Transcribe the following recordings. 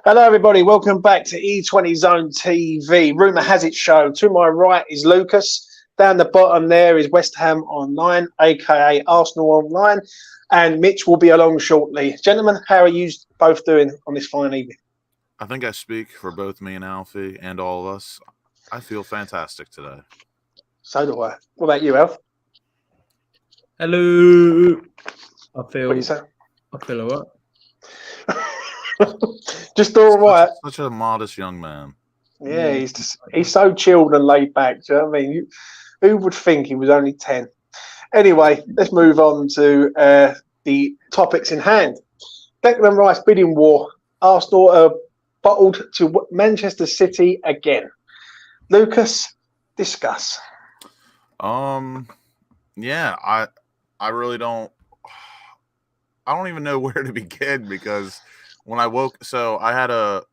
Hello, everybody. Welcome back to E20 Zone TV. Rumour Has It show. To my right is Lucas. Down the bottom there is West Ham Online, aka Arsenal Online. And Mitch will be along shortly. Gentlemen, how are you both doing on this fine evening? I think I speak for both me and Alfie and all of us. I feel fantastic today. So do I. What about you, Alf? Hello. What do you say? I feel all right. Just all right. Such a modest young man. Yeah, he's so chilled and laid back. Do you know what I mean? Who would think he was only 10? Anyway, let's move on to the topics in hand. Declan Rice bidding war. Arsenal are bottled to Manchester City again. Lucas, discuss. Yeah, I really don't. I don't even know where to begin because when I woke, so I had a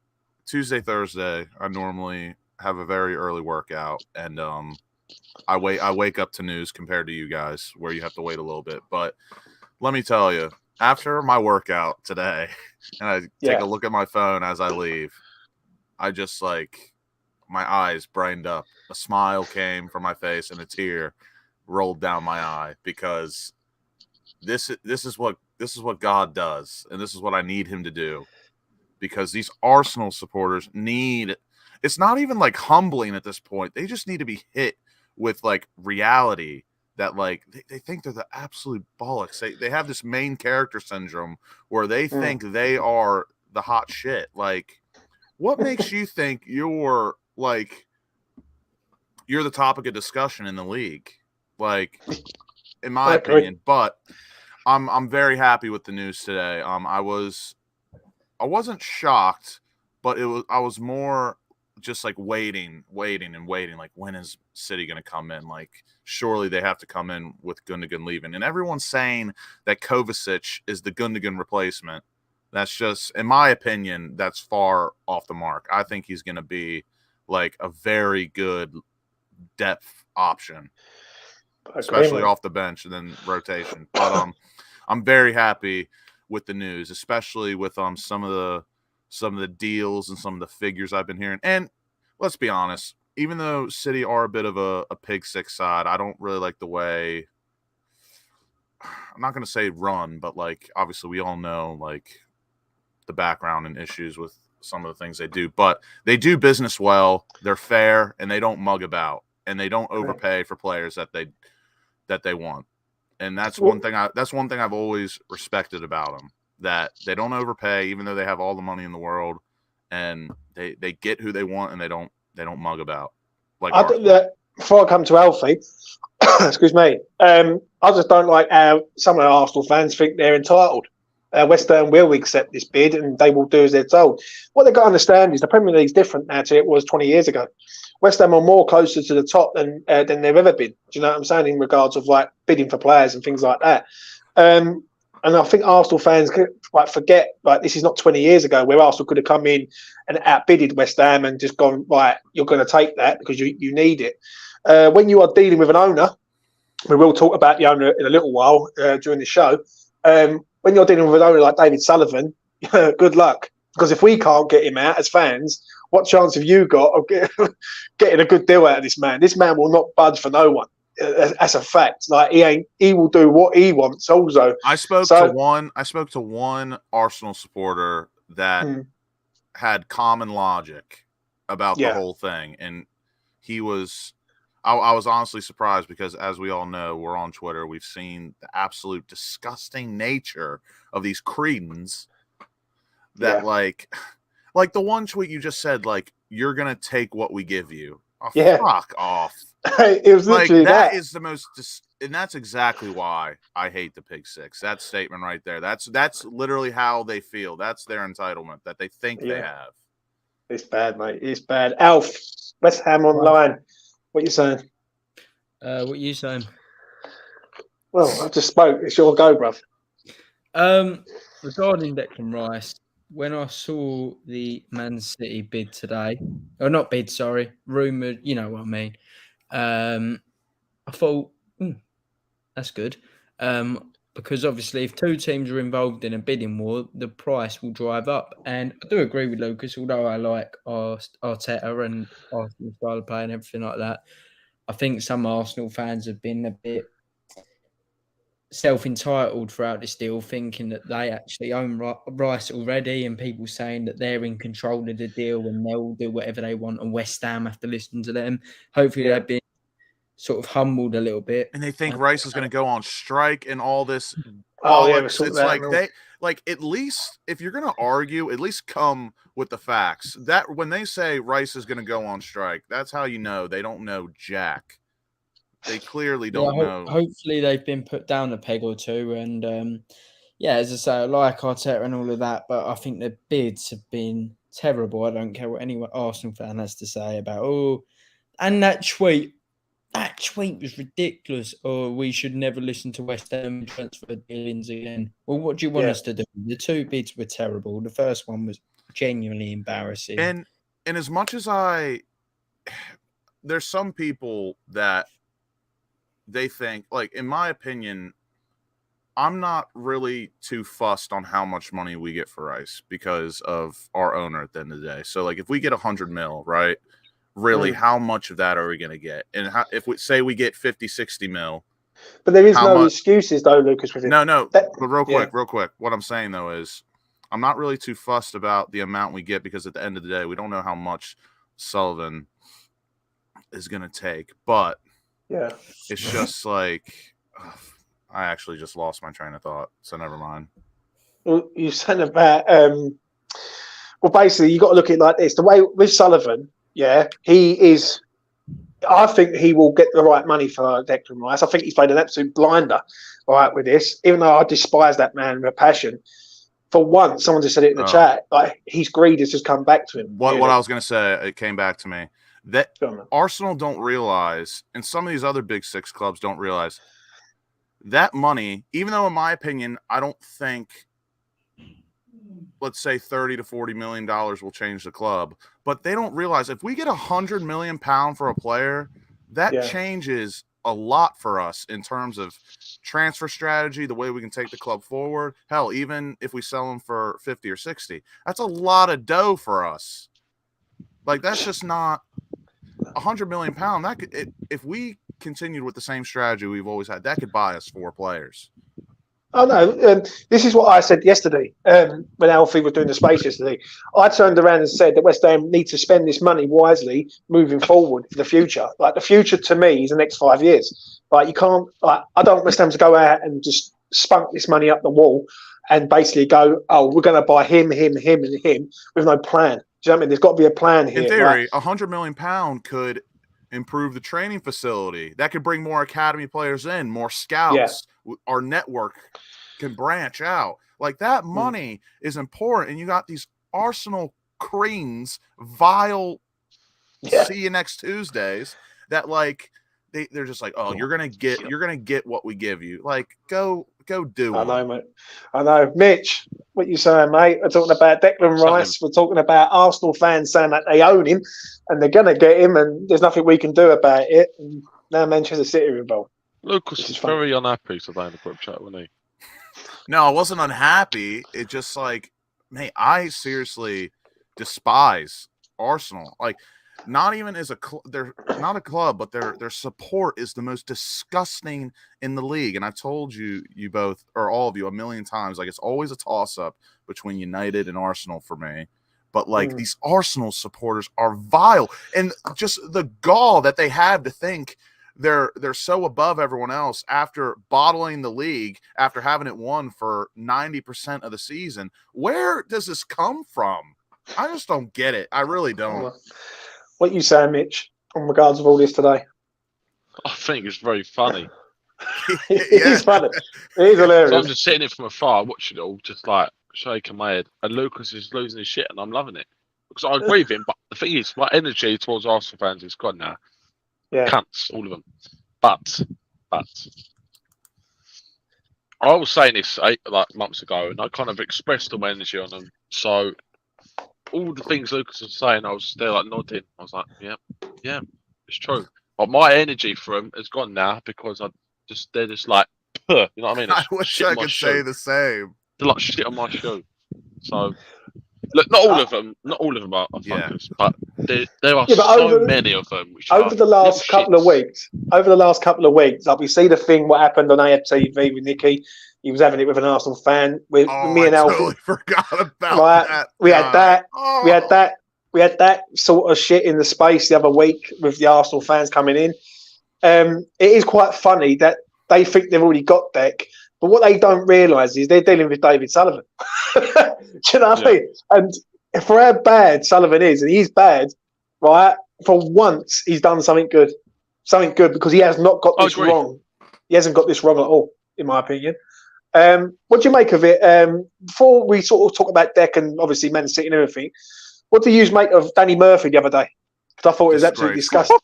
Tuesday, Thursday. I normally have a very early workout, and I wake up to news compared to you guys where you have to wait a little bit. But let me tell you, after my workout today, and I take a look at my phone as I leave, I just my eyes brightened up. A smile came from my face, and a tear rolled down my eye because this is what God does, and this is what I need Him to do. Because these Arsenal supporters need. It's not even humbling at this point. They just need to be hit with reality that they think they're the absolute bollocks. They have this main character syndrome where they think they are the hot shit. What makes you think you're the topic of discussion in the league? In my opinion. But I'm very happy with the news today. I wasn't shocked, but I was more just waiting. When is City going to come in? Surely they have to come in with Gundogan leaving. And everyone's saying that Kovacic is the Gundogan replacement. That's just, in my opinion, that's far off the mark. I think he's going to be a very good depth option, especially off the bench and then rotation. But I'm very happy with the news, especially with some of the deals and some of the figures I've been hearing. And let's be honest, even though City are a bit of a pig six side, I don't really like the way. I'm not going to say run, but obviously we all know the background and issues with some of the things they do. But they do business well. They're fair and they don't mug about and they don't overpay for players that they want. And that's one thing I've always respected about them, that they don't overpay, even though they have all the money in the world, and they get who they want and they don't mug about. I think that before I come to Alfie, excuse me, I just don't like how some of the Arsenal fans think they're entitled. West Ham will accept this bid and they will do as they're told. What they've got to understand is the Premier League's different now to it was 20 years ago. West Ham are more closer to the top than they've ever been. Do you know what I'm saying? In regards of bidding for players and things like that. And I think Arsenal fans forget this is not 20 years ago where Arsenal could have come in and outbidded West Ham and just gone, right, you're going to take that because you need it. When you are dealing with an owner, we will talk about the owner in a little while during the show. When you're dealing with an owner like David Sullivan, good luck. Because if we can't get him out as fans, what chance have you got of getting a good deal out of this man? This man will not budge for no one. That's a fact. He will do what he wants. Also, I spoke to one Arsenal supporter that had common logic about the whole thing, and he was. I was honestly surprised because, as we all know, we're on Twitter. We've seen the absolute disgusting nature of these cretins. That like the one tweet you just said, you're gonna take what we give you. Oh, fuck off. It was literally that is the most, and that's exactly why I hate the Pig Six. That statement right there. That's literally how they feel. That's their entitlement that they think they have. It's bad, mate. It's bad. Alf, West Ham Online. What you saying? What you saying? Well, I just spoke. It's your go, bruv. Regarding Declan Rice, when I saw the Man City bid today, or not bid, sorry, rumoured, you know what I mean. I thought, that's good. But because obviously if two teams are involved in a bidding war, the price will drive up. And I do agree with Lucas, although I like Arteta and Arsenal style of play and everything like that. I think some Arsenal fans have been a bit self-entitled throughout this deal, thinking that they actually own Rice already, and people saying that they're in control of the deal and they'll do whatever they want, and West Ham have to listen to them. Hopefully they've been sort of humbled a little bit. And they think Rice is going to go on strike and all this. It's like at least if you're going to argue, at least come with the facts. That when they say Rice is going to go on strike, that's how you know they don't know jack. They clearly don't know. Hopefully they've been put down a peg or two. And as I say, I like Arteta and all of that, but I think the bids have been terrible. I don't care what any Arsenal fan has to say about, and that tweet. That tweet was ridiculous. We should never listen to West Ham transfer dealings again. Well, what do you want us to do? The two bids were terrible. The first one was genuinely embarrassing. And as much as there's some people that they think, like, in my opinion, I'm not really too fussed on how much money we get for Rice because of our owner at the end of the day. So, like, if we get $100 million, right? Really, how much of that are we going to get? And if we say we get 50, 60 mil. But there is no excuses, though, Lucas. With it. No. But real quick. What I'm saying, though, is I'm not really too fussed about the amount we get because at the end of the day, we don't know how much Sullivan is going to take. But it's just like I actually just lost my train of thought. So never mind. Well, you said about basically, you got to look at it like this. The way with Sullivan. Yeah, he is. I think he will get the right money for Declan Rice. I think he's played an absolute blinder, with this. Even though I despise that man with a passion, for once, someone just said it in the chat. Like his greed has just come back to him. What I was going to say, it came back to me that Arsenal don't realize, and some of these other big six clubs don't realize that money. Even though, in my opinion, I don't think, let's say $30 to $40 million will change the club. But they don't realize if we get £100 million for a player, that changes a lot for us in terms of transfer strategy, the way we can take the club forward. Hell, even if we sell them for 50 or 60, that's a lot of dough for us. Like that's just not £100 million. That could, if we continued with the same strategy we've always had, that could buy us 4 players. Oh, no. This is what I said yesterday when Alfie was doing the space yesterday. I turned around and said that West Ham need to spend this money wisely moving forward for the future. Like, the future to me is the next 5 years. Like, you can't, I don't want West Ham to go out and just spunk this money up the wall and basically go, we're going to buy him, and him with no plan. Do you know what I mean? There's got to be a plan here. In theory, £100 million could improve the training facility. That could bring more academy players in, more scouts. Our network can branch out. Like that money is important. And you got these Arsenal creams, vile see you next Tuesdays that like they're just like, you're gonna get what we give you. Like go do it. I know, mate. I know. Mitch, what you saying, mate? We're talking about Declan Rice. We're talking about Arsenal fans saying that they own him and they're gonna get him and there's nothing we can do about it. And now Manchester City are involved. Lucas is very unhappy today in the group chat, wasn't he? No, I wasn't unhappy. It just like, mate, I seriously despise Arsenal. Like, not even as they're not a club, but their support is the most disgusting in the league. And I've told you both, or all of you, a million times, like it's always a toss-up between United and Arsenal for me. But like these Arsenal supporters are vile, and just the gall that they have to think they're so above everyone else after bottling the league, after having it won for 90% of the season. Where does this come from? I just don't get it. I really don't. What you saying, Mitch, in regards of all this today? I think it's very funny. It is funny. It is hilarious. So I'm just sitting here from afar, watching it all, just like shaking my head. And Lucas is losing his shit, and I'm loving it. Because I agree with him, but the thing is, my energy towards Arsenal fans is gone now. Yeah. Cunts, all of them. But I was saying this like months ago, and I kind of expressed my energy on them. So all the things Lucas was saying, I was there like nodding. I was like, yeah, it's true. But my energy for them has gone now because they're just like You know what I mean? I It's wish shit I on my could shoe. say the same. They're like shit on my shoe. So, look, not all of them are Yeah. fuckers, but there are Yeah, but so many of them which are over the last couple of weeks, like we see the thing what happened on AFTV with Nicky. He was having it with an Arsenal fan. With Oh, me and I Alfie, totally forgot about right? that. We had guy. that. Oh. We had that sort of shit in the space the other week with the Arsenal fans coming in. It is quite funny that they think they've already got Deck, but what they don't realise is they're dealing with David Sullivan. Do you know what I mean? And for how bad Sullivan is, and he's bad, right? For once, he's done something good because he has not got this wrong. He hasn't got this wrong at all, in my opinion. What do you make of it? Before we sort of talk about Deck and obviously Man City and everything, what do you make of Danny Murphy the other day? Because I thought it was absolutely disgusting.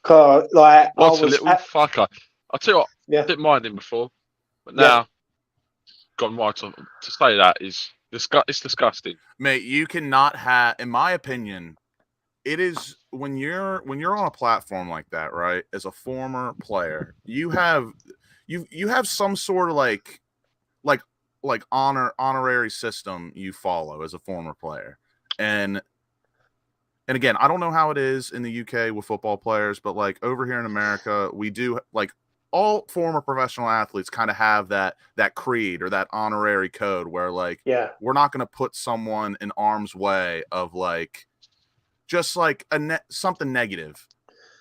Like, what a little fucker. I'll tell you what, I didn't mind him before, but now gone right on to say that is it's disgusting. Mate, you cannot have, in my opinion, it is when you're on a platform like that, right? As a former player, you have some sort of like honorary system you follow as a former player. And again, I don't know how it is in the UK with football players, but like over here in America, we do, like, all former professional athletes kind of have that creed or that honorary code where, like, we're not going to put someone in harm's way of, like, just like something negative,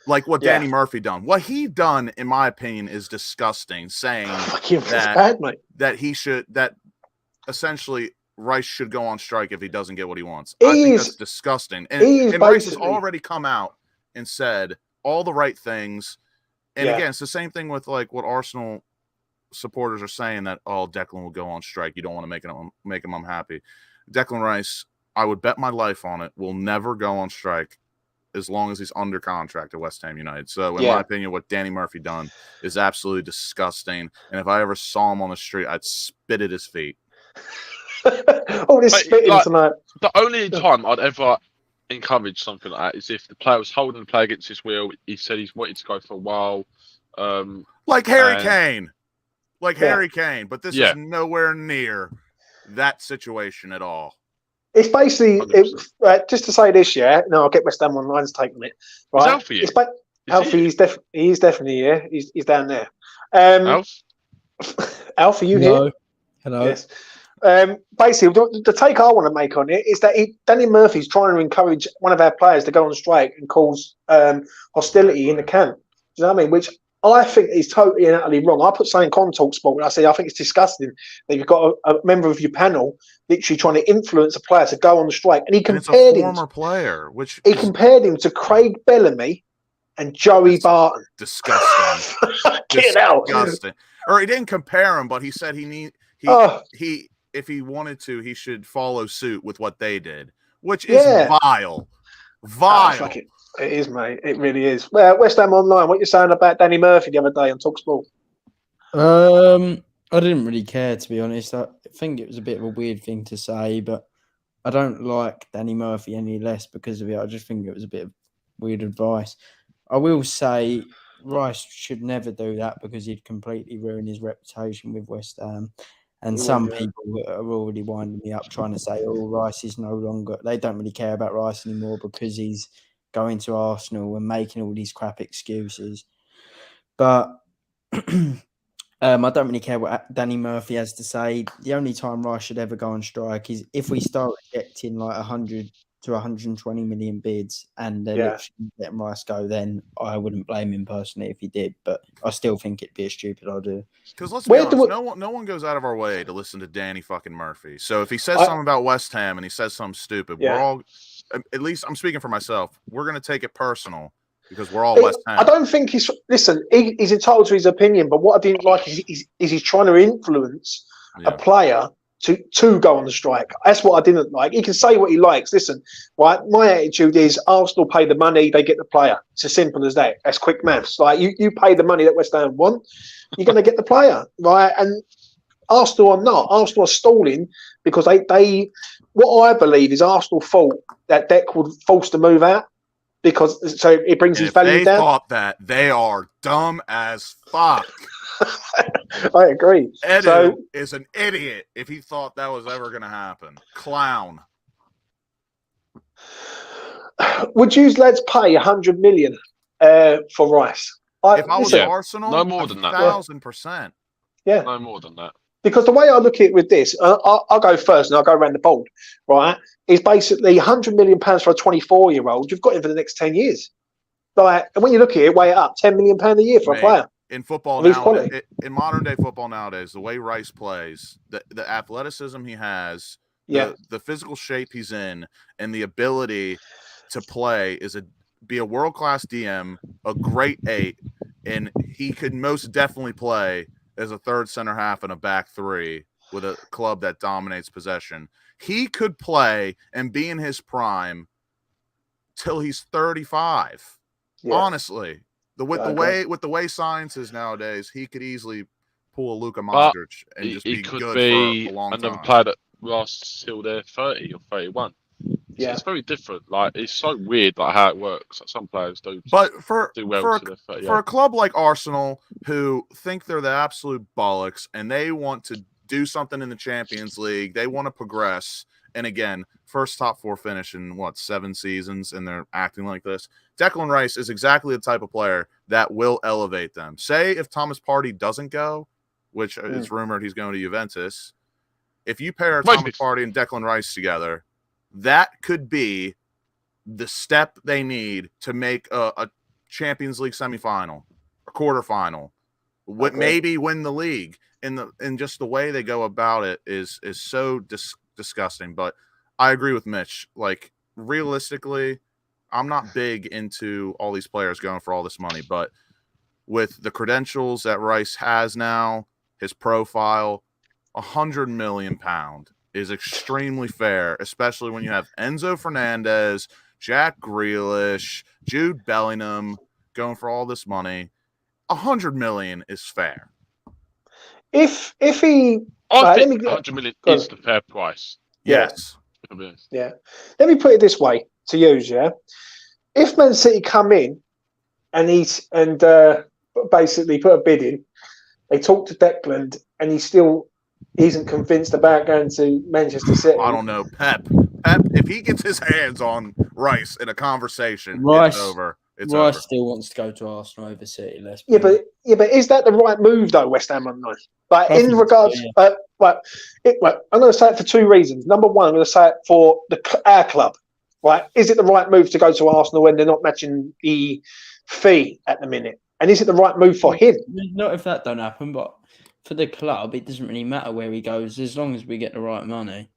like what Danny Murphy done. What he done, in my opinion, is disgusting. Saying that essentially Rice should go on strike if he doesn't get what he wants. I think that's disgusting. And Rice has already come out and said all the right things. And again, it's the same thing with like what Arsenal supporters are saying, that Declan will go on strike. You don't want to make him unhappy. Declan Rice, I would bet my life on it, will never go on strike as long as he's under contract at West Ham United. So in my opinion, what Danny Murphy done is absolutely disgusting. And if I ever saw him on the street, I'd spit at his feet. Spitting tonight. The only time I'd ever encourage something like that is if the player was holding the play against his will. He said he's wanted to go for a while. Like Harry Kane. Harry Kane. But this is nowhere near that situation at all. It's basically, just to say this, no, I'll get WestHamOnline's take on it. Right? Alfie, he's definitely here. He's down there. Alfie, you here? Hello. Yes. Basically, the take I want to make on it is that Danny Murphy's trying to encourage one of our players to go on strike and cause hostility in the camp. Do you know what I mean? Which I think is totally and utterly wrong. I put something on TalkSport and I say I think it's disgusting that you've got a member of your panel literally trying to influence a player to go on the strike. And he compared him to Craig Bellamy and Joey Barton. Disgusting. Disgusting. Or he didn't compare him, but he said if he wanted to, he should follow suit with what they did, which is vile. Vile. It is, mate. It really is. Well, WestHamOnline, what you saying about Danny Murphy the other day on TalkSport? I didn't really care, to be honest. I think it was a bit of a weird thing to say, but I don't like Danny Murphy any less because of it. I just think it was a bit of weird advice. I will say Rice should never do that because he'd completely ruin his reputation with West Ham. And some people are already winding me up trying to say, Rice is no longer... They don't really care about Rice anymore because he's going to Arsenal and making all these crap excuses. But I don't really care what Danny Murphy has to say. The only time Rice should ever go on strike is if we start rejecting like 100 to 120 million bids and then letting Rice go, then I wouldn't blame him personally if he did, but I still think it'd be a stupid idea. Because let's be honest, no one goes out of our way to listen to Danny fucking Murphy. So if he says something about West Ham and he says something stupid, we're all, at least I'm speaking for myself, we're going to take it personal because we're all West Ham. I don't think he's entitled to his opinion, but what I didn't like is he's trying to influence a player to go on the strike. That's what I didn't like. He can say what he likes. Listen, right? My attitude is Arsenal pay the money, they get the player. It's as simple as that. That's quick maths. Like you pay the money that West Ham want, you're going to get the player, right? And Arsenal are not. Arsenal are stalling because they what I believe is Arsenal thought that Deck would force the move out because it brings his value down. They thought that, they are dumb as fuck. I agree. Edu So is an idiot if he thought that was ever going to happen. Clown. would you lads pay 100 million for Rice? If I was listen, Arsenal, no more than that. 1,000%. Yeah. No more than that. Because the way I look at it with this, I'll go first and I'll go around the board, right? Is basically £100 million for a 24-year-old. You've got him for the next 10 years. Like, and when you look at it, weigh it up, £10 million a year for a player. In football of his now, quality. in modern day football nowadays, the way Rice plays, the athleticism he has, the physical shape he's in, and the ability to play be a world class DM, a great 8, and he could most definitely play as a third center half and a back 3 with a club that dominates possession. He could play and be in his prime till he's 35. Yeah. Honestly, with the way science is nowadays, he could easily pull a Luka Modric and just be good for a long time. Another player that lasts till they're 30 or 31. Yeah. So it's very different. Like, it's so weird, like how it works. Like, some players do. But for a club like Arsenal, who think they're the absolute bollocks and they want to do something in the Champions League, they want to progress. And again, first top 4 finish in 7 seasons, and they're acting like this. Declan Rice is exactly the type of player that will elevate them. Say if Thomas Partey doesn't go, which it's rumored he's going to Juventus. If you pair Thomas Partey and Declan Rice together, that could be the step they need to make a Champions League semifinal, a quarterfinal, maybe win the league. And just the way they go about it is so disgusting. But I agree with Mitch. Like, realistically, I'm not big into all these players going for all this money, but with the credentials that Rice has now, his profile, £100 million is extremely fair, especially when you have Enzo Fernandez, Jack Grealish, Jude Bellingham going for all this money. £100 million is fair. If he, I think 100 million is the fair price. Yes. Yeah. Let me put it this way to use. Yeah. If Man City come in and basically put a bid in, they talk to Declan and he still isn't convinced about going to Manchester City. I don't know. Pep, if he gets his hands on Rice in a conversation, it's over. Rice still wants to go to Arsenal over City. But is that the right move though, WestHamOnline? Like, in regards, I'm going to say it for 2 reasons. Number one, I'm going to say it for our club. Right? Is it the right move to go to Arsenal when they're not matching the fee at the minute? And is it the right move for him? Not if that don't happen, but for the club, it doesn't really matter where he goes as long as we get the right money.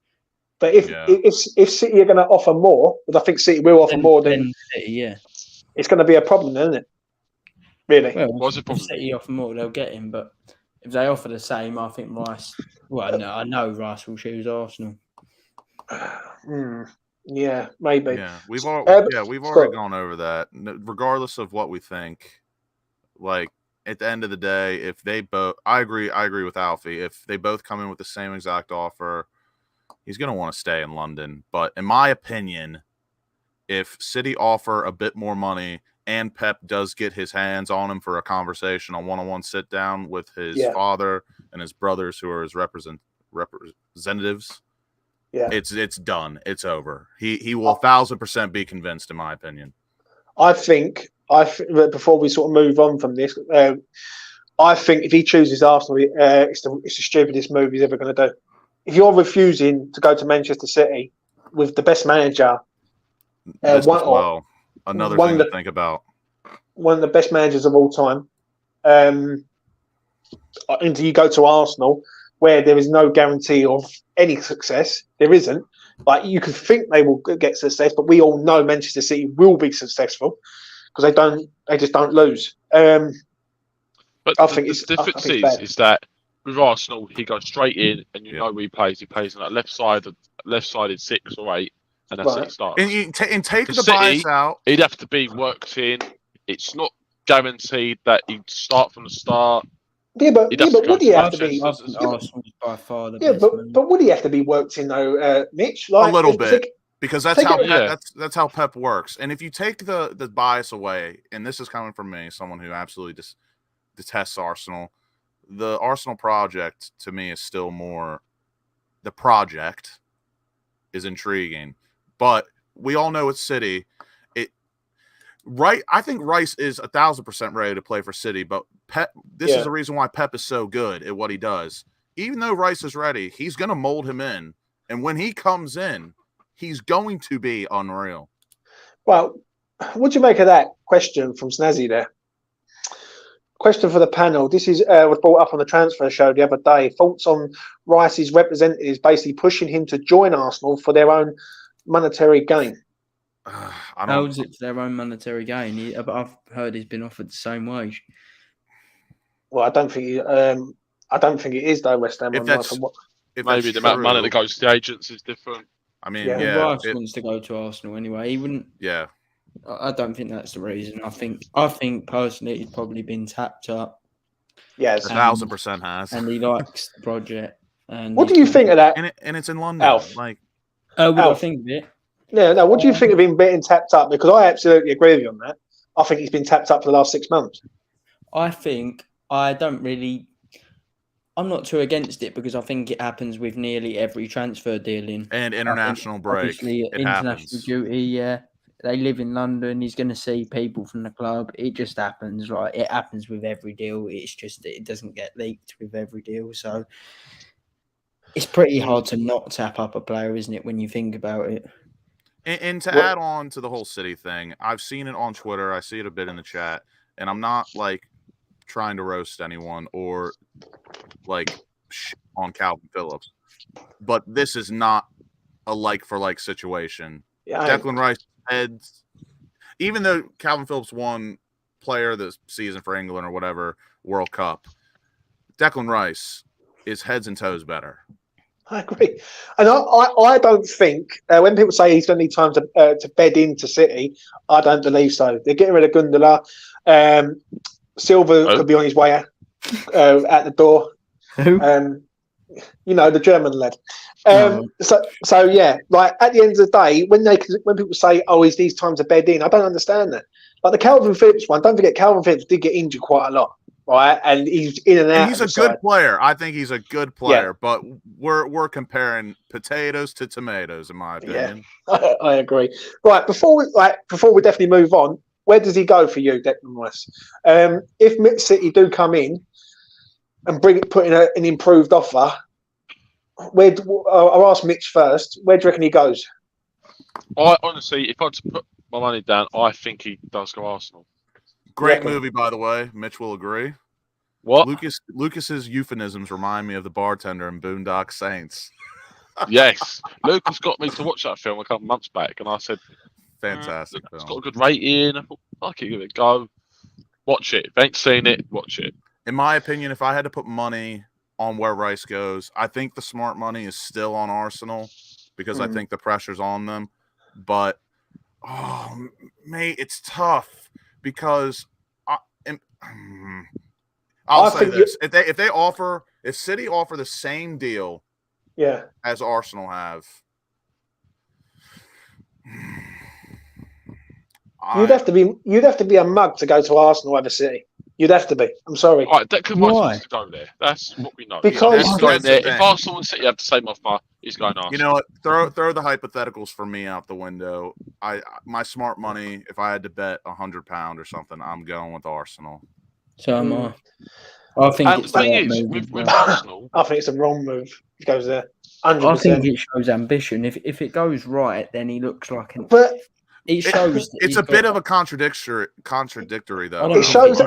But if City are going to offer more, but I think City will offer more than City, it's going to be a problem, isn't it? Really? Well, if City offer more, they'll get him. But if they offer the same, I think Rice. Well, I know Rice will choose Arsenal. Yeah, maybe. Yeah, we've already gone over that. Regardless of what we think, like, at the end of the day, if they both, I agree with Alfie. If they both come in with the same exact offer, he's going to want to stay in London. But in my opinion, if City offer a bit more money and Pep does get his hands on him for a conversation, a one-on-one sit down with his father and his brothers who are his representatives, it's done. It's over. He will 1,000% be convinced, in my opinion. I think before we sort of move on from this, I think if he chooses Arsenal, it's the stupidest move he's ever going to do. If you're refusing to go to Manchester City with the best manager, another thing to think about. One of the best managers of all time, and you go to Arsenal, where there is no guarantee of any success. There isn't. Like, you could think they will get success, but we all know Manchester City will be successful because they just don't lose. But I think the difference is that with Arsenal, he goes straight in, and you know where he plays. He plays on that left-sided 6 or 8, and that's it. He starts. And take the bias out. He'd have to be worked in. It's not guaranteed that he'd start from the start. Yeah, but would he have to be? By far the best. But would he have to be worked in though, Mitch? Like, a little bit, because that's how Pep works. And if you take the bias away, and this is coming from me, someone who absolutely detests Arsenal, the Arsenal project to me is still more. The project is intriguing, but we all know it's City. I think Rice is 1,000% ready to play for City, but this is the reason why Pep is so good at what he does. Even though Rice is ready, he's going to mold him in, and when he comes in, he's going to be unreal. Well, what do you make of that question from Snazzy there? Question for the panel. This was brought up on the transfer show the other day. Thoughts on Rice's representatives basically pushing him to join Arsenal for their own monetary gain? How is it for their own monetary gain? I've heard he's been offered the same wage. Well, I don't think it is though. West Ham. Maybe the amount of money that goes to the agents is different. I mean, Rice wants to go to Arsenal anyway. He wouldn't. Yeah. I don't think that's the reason. I think personally he's probably been tapped up. Yes, 1,000% has. And he likes the project. And what do you think of that? And it's in London. Alf. What do I think of it? Yeah, no. What do you think of him being tapped up? Because I absolutely agree with you on that. I think he's been tapped up for the last 6 months. I'm not too against it because I think it happens with nearly every transfer deal and international break. Obviously, international duty. Yeah, they live in London. He's going to see people from the club. It just happens. Right, it happens with every deal. It's just that it doesn't get leaked with every deal. So it's pretty hard to not tap up a player, isn't it? When you think about it. And to add on to the whole City thing, I've seen it on Twitter. I see it a bit in the chat, and I'm not trying to roast anyone or on Calvin Phillips, but this is not a like-for-like situation. Yeah, Declan Rice heads, even though Calvin Phillips won player of the season for England or whatever World Cup, Declan Rice is heads and toes better. I agree, and I don't think when people say he's going to need time to bed into City, I don't believe so. They're getting rid of Gundogan. Silva could be on his way out the door. Who? The German lad. So yeah, at the end of the day, when people say, "Oh, he's these times to bed in," I don't understand that. Like the Calvin Phillips one, don't forget Calvin Phillips did get injured quite a lot, right? And he's in and out. And he's a good player. I think he's a good player, but we're comparing potatoes to tomatoes, in my opinion. Yeah, I agree. Right, before we definitely move on, where does he go for you, Declan Rice? If City do come in and put in an improved offer, I'll ask Mitch first. Where do you reckon he goes? I honestly, if I had to put my money down, I think he does go Arsenal. Great movie, by the way. Mitch will agree. What? Lucas's euphemisms remind me of the bartender in Boondock Saints. Yes, Lucas got me to watch that film a couple of months back, and I said, "Fantastic film. It's got a good rating." I thought, "Okay, give it a go. Watch it. If you ain't seen it, watch it." In my opinion, if I had to put money on where Rice goes, I think the smart money is still on Arsenal because I think the pressure's on them. But, mate, it's tough because I'll say this. If City offer the same deal as Arsenal have, you'd have to be a mug to go to Arsenal over City. You'd have to be. I'm sorry. All right, Declan Rice wants to go there. That's what we know. Because he's going there. If Arsenal and City have the same offer, he's going Arsenal. You know what? Throw the hypotheticals for me out the window. My smart money, if I had to bet £100 or something, I'm going with Arsenal. So am I. I think the thing is, with Arsenal, I think it's a wrong move. He goes there. 100%. I think it shows ambition. If it goes right, then he looks like an. But it shows. It's a bit of a contradictory though. It shows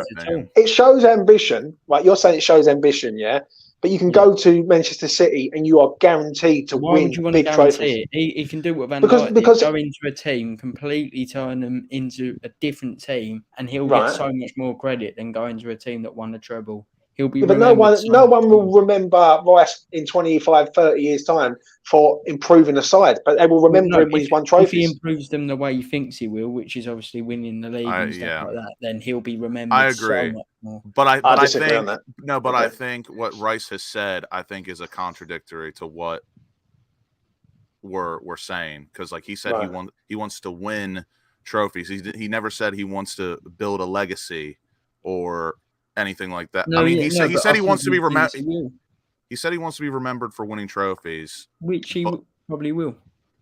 ambition. Right, you're saying it shows ambition, yeah. But you can go to Manchester City and you are guaranteed to win big trophies. He can do what Van Dijk did, go into a team, completely turn them into a different team, and he'll get so much more credit than going to a team that won a treble. He'll be but no one will remember Rice in 25, 30 years' time for improving the side. But they will remember him when he's won trophies. If he improves them the way he thinks he will, which is obviously winning the league and stuff like that, then he'll be remembered. I agree. So much more. But I think what Rice has said, I think, is a contradictory to what we're saying. Because like he said, he wants to win trophies. He never said he wants to build a legacy or anything like that. No, I mean, yeah, he no, said he wants to be remembered. He said he wants to be remembered for winning trophies, which he probably will.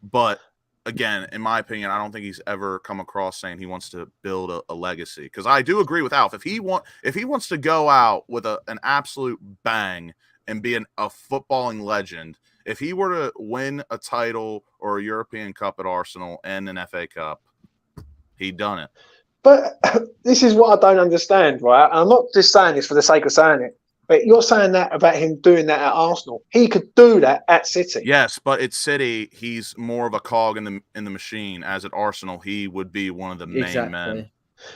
But again, in my opinion, I don't think he's ever come across saying he wants to build a legacy. Because I do agree with Alf. If he wants to go out with an absolute bang and be a footballing legend, if he were to win a title or a European Cup at Arsenal and an FA Cup, he'd done it. But this is what I don't understand, right? I'm not just saying this for the sake of saying it, but you're saying that about him doing that at Arsenal. He could do that at City. Yes, but at City, he's more of a cog in the machine. As at Arsenal, he would be one of the main men.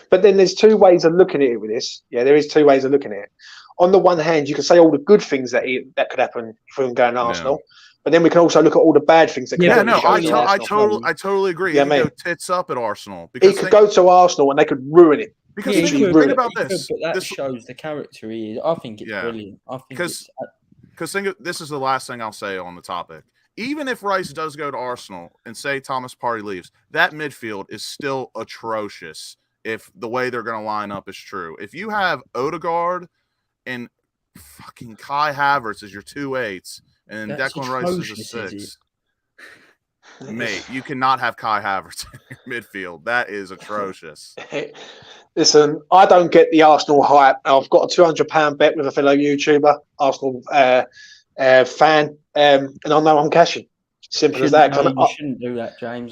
But then there's two ways of looking at it with this. Yeah, there is two ways of looking at it. On the one hand, you can say all the good things that could happen for him going to Arsenal. But then we can also look at all the bad things that could happen. I totally agree. Yeah, he could go tits up at Arsenal. Because he could go to Arsenal and they could ruin it. Because think about this. But that shows the character he is. I think it's brilliant. I think because this is the last thing I'll say on the topic. Even if Rice does go to Arsenal and say Thomas Partey leaves, that midfield is still atrocious if the way they're going to line up is true. If you have Odegaard and fucking Kai Havertz as your 2-8s and Declan Rice is a 6, mate, you cannot have Kai Havertz in your midfield. That is atrocious. Listen, I don't get the Arsenal hype. I've got a £200 bet with a fellow YouTuber, Arsenal fan, and I know I'm cashing. Simple as that. You shouldn't do that, James.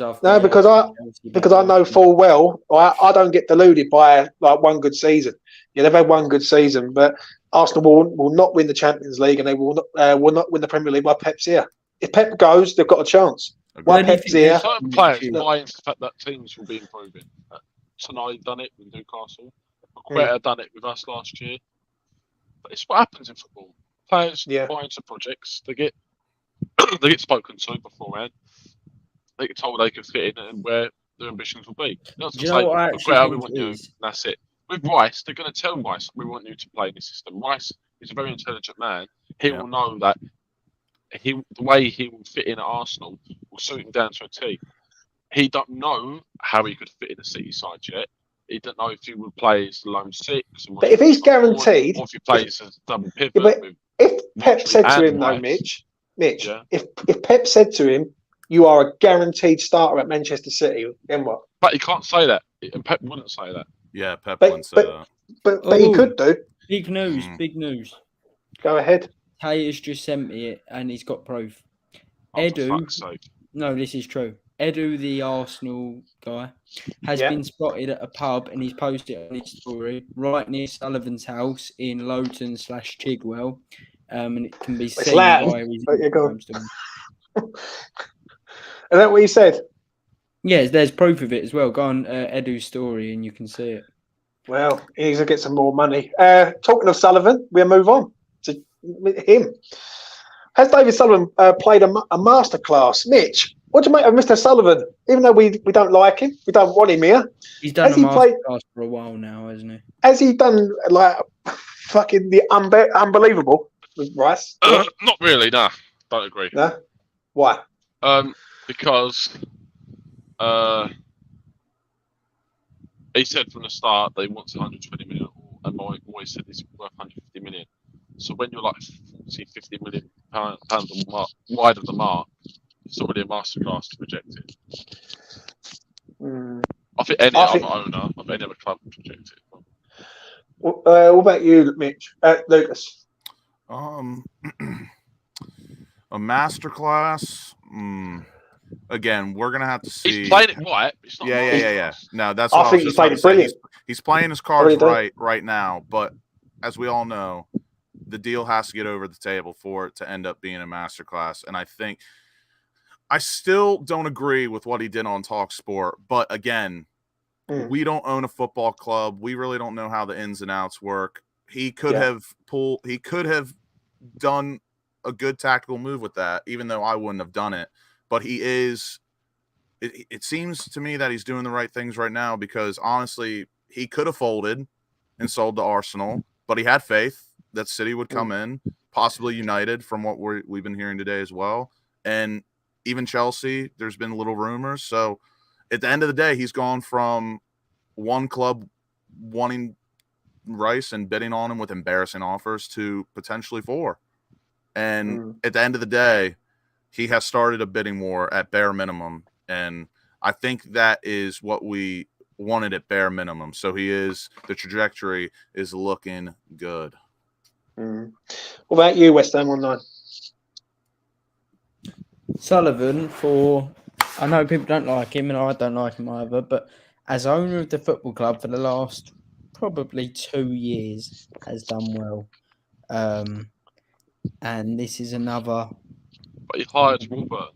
Because I know full well I don't get deluded by like one good season. Yeah, they've had one good season, but Arsenal will not win the Champions League and they will not win the Premier League while Pep's here. If Pep goes, they've got a chance. While Pep's here, certain players buy into the fact that teams will be improving. Tonight done it with Newcastle. Quetta done it with us last year. But it's what happens in football. Players buy into projects. They get spoken to beforehand. They get told they can fit in and where their ambitions will be. Do you know what I actually think we want that's it. With Rice, they're going to tell Rice, we want you to play in this system. Rice is a very intelligent man. He will know that the way he will fit in at Arsenal will suit him down to a T. He don't know how he could fit in the City side yet. He don't know if he would play as the lone 6. But if he's guaranteed, or if he plays as double pivot. Yeah, but if Pep said to him, though, Mitch, if Pep said to him, "You are a guaranteed starter at Manchester City," then what? But he can't say that, and Pep wouldn't say that. Yeah, Pep wouldn't say that. But he could do. Big news! Big news! Go ahead. Hayes just sent me it, and he's got proof. No, this is true. Edu, the Arsenal guy, has been spotted at a pub and he's posted it on his story right near Sullivan's house in Lowton/Chigwell. And it can be seen by his Instagram story. Is that what he said? Yes, there's proof of it as well. Go on Edu's story and you can see it. Well, he needs to get some more money. Talking of Sullivan, we'll move on to him. Has David Sullivan played a masterclass? Mitch, what do you make of Mr. Sullivan? Even though we don't like him, we don't want him here. He's done a masterclass for a while now, hasn't he? Has he done like fucking the unbelievable with Rice? Not really, nah. Don't agree. No? Why? Because he said from the start that he wants 120 million, and my boy said he's worth 150 million. So when you're like 40, 50 million pounds wide of the mark, it's already a masterclass to reject it. I think any other owner of any other club would reject it. What about you, Mitch? Lucas? A masterclass. Again, we're gonna have to see. He's playing it right. It's not yeah. No, that's. I think he's playing it brilliant. He's playing his cards right now, but as we all know, the deal has to get over the table for it to end up being a masterclass. And I still don't agree with what he did on TalkSport. But again, we don't own a football club. We really don't know how the ins and outs work. He could have done a good tactical move with that, even though I wouldn't have done it. But he is. It seems to me that he's doing the right things right now because honestly, he could have folded and sold to Arsenal, but he had faith that City would come in, possibly United, from what we've been hearing today as well. And even Chelsea, there's been little rumors. So at the end of the day, he's gone from one club wanting Rice and bidding on him with embarrassing offers to potentially 4. And at the end of the day, he has started a bidding war at bare minimum. And I think that is what we wanted at bare minimum. So the trajectory is looking good. What about you, WestHamOnline? Sullivan, I know people don't like him and I don't like him either, but as owner of the football club for the last probably 2 years has done well. And this is another. But he hired Robert.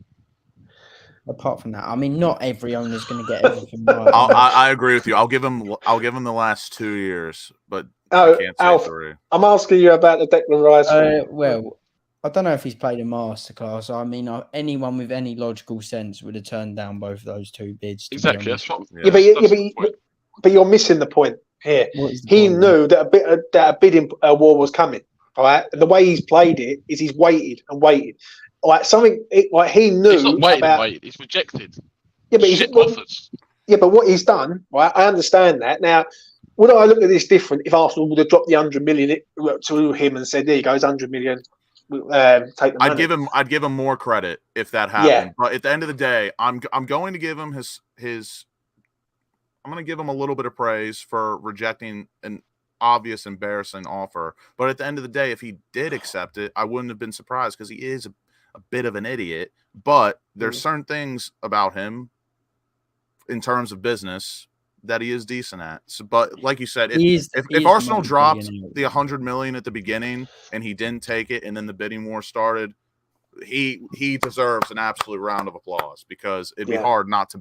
Apart from that, I mean, not every owner is going to get everything right. I agree with you. I'll give him the last 2 years, but I can't say Alf, 3. I'm asking you about the Declan Rice. Well, I don't know if he's played a masterclass. I mean, anyone with any logical sense would have turned down both of those 2 bids. Exactly. That's what. But you're missing the point here. He knew that a bidding war was coming. All right, and the way he's played it is he's waited and waited. Like he knew. He's not waited. He's rejected. Yeah, but what he's done, right? I understand that. Now, would I look at this different if Arsenal would have dropped the 100 million to him and said, "There you go, it's 100 million." Take the money. I'd give him more credit if that happened. Yeah. But at the end of the day, I'm going to give him his. I'm going to give him a little bit of praise for rejecting an obvious, embarrassing offer. But at the end of the day, if he did accept it, I wouldn't have been surprised because he is a bit of an idiot. But there's certain things about him in terms of business that he is decent at. So, but like you said, if Arsenal dropped the 100 million at the beginning and he didn't take it, and then the bidding war started, he deserves an absolute round of applause because it'd be hard not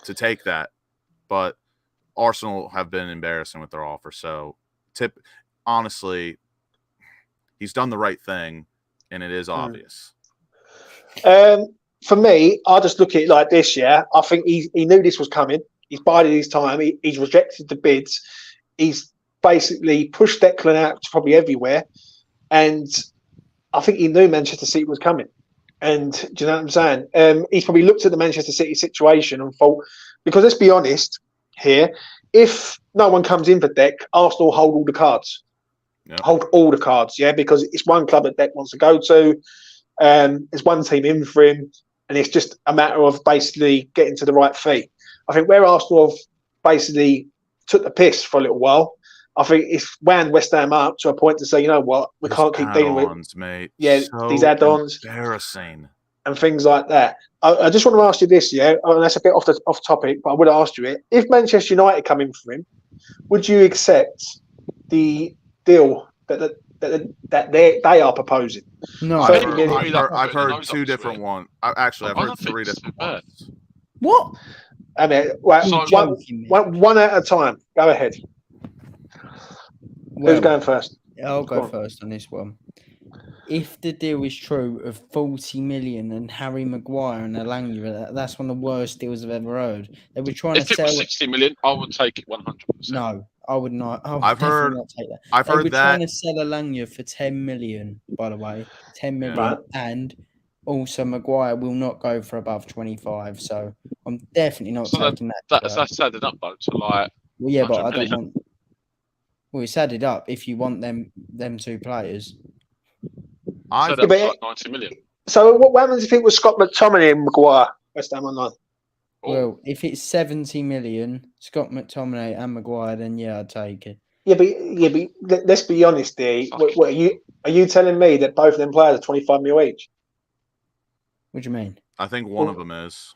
to take that. But Arsenal have been embarrassing with their offer. So, honestly, he's done the right thing, and it is obvious. For me, I just look at it like this. Yeah, I think he knew this was coming. He's bided his time. He's rejected the bids. He's basically pushed Declan out to probably everywhere, and I think he knew Manchester City was coming. And do you know what I'm saying? He's probably looked at the Manchester City situation and thought, because let's be honest here, if no one comes in for Dec, Arsenal hold all the cards. Yep. Hold all the cards, yeah, because it's one club that Dec wants to go to. There's one team in for him, and it's just a matter of basically getting to the right fee. I think where Arsenal have basically took the piss for a little while, I think it's wound West Ham up to a point to say, you know what, we can't keep dealing with mate. Yeah, so these add-ons, embarrassing, and things like that. I just want to ask you this, yeah, and that's a bit off topic, but I would ask you it. If Manchester United come in for him, would you accept the deal that they are proposing? No, I've heard 2 different ones. I've heard 3 different ones. What? I mean, one at a time. Go ahead. Who's going first? I'll go first on this one. If the deal is true of 40 million and Harry Maguire and Alanya, that's one of the worst deals I've ever heard. They were trying to sell. If it was 60 million, I would take it 100%. No, I would not. I've heard not take that. I've they heard were that. Trying to sell Alanya for 10 million, by the way. 10 million. Right. And also Maguire will not go for above 25. So I'm definitely not taking that. That's added up though to like. Well, yeah, but I don't want. Well, it's added up if you want them 2 players. Like 90 million. So what happens if it was Scott McTominay and Maguire? WestHamOnline. Well, if it's 70 million, Scott McTominay and Maguire, then yeah, I'd take it. Yeah, but let's be honest, D. What are you telling me that both of them players are 25 mil each? What do you mean? I think one of them is.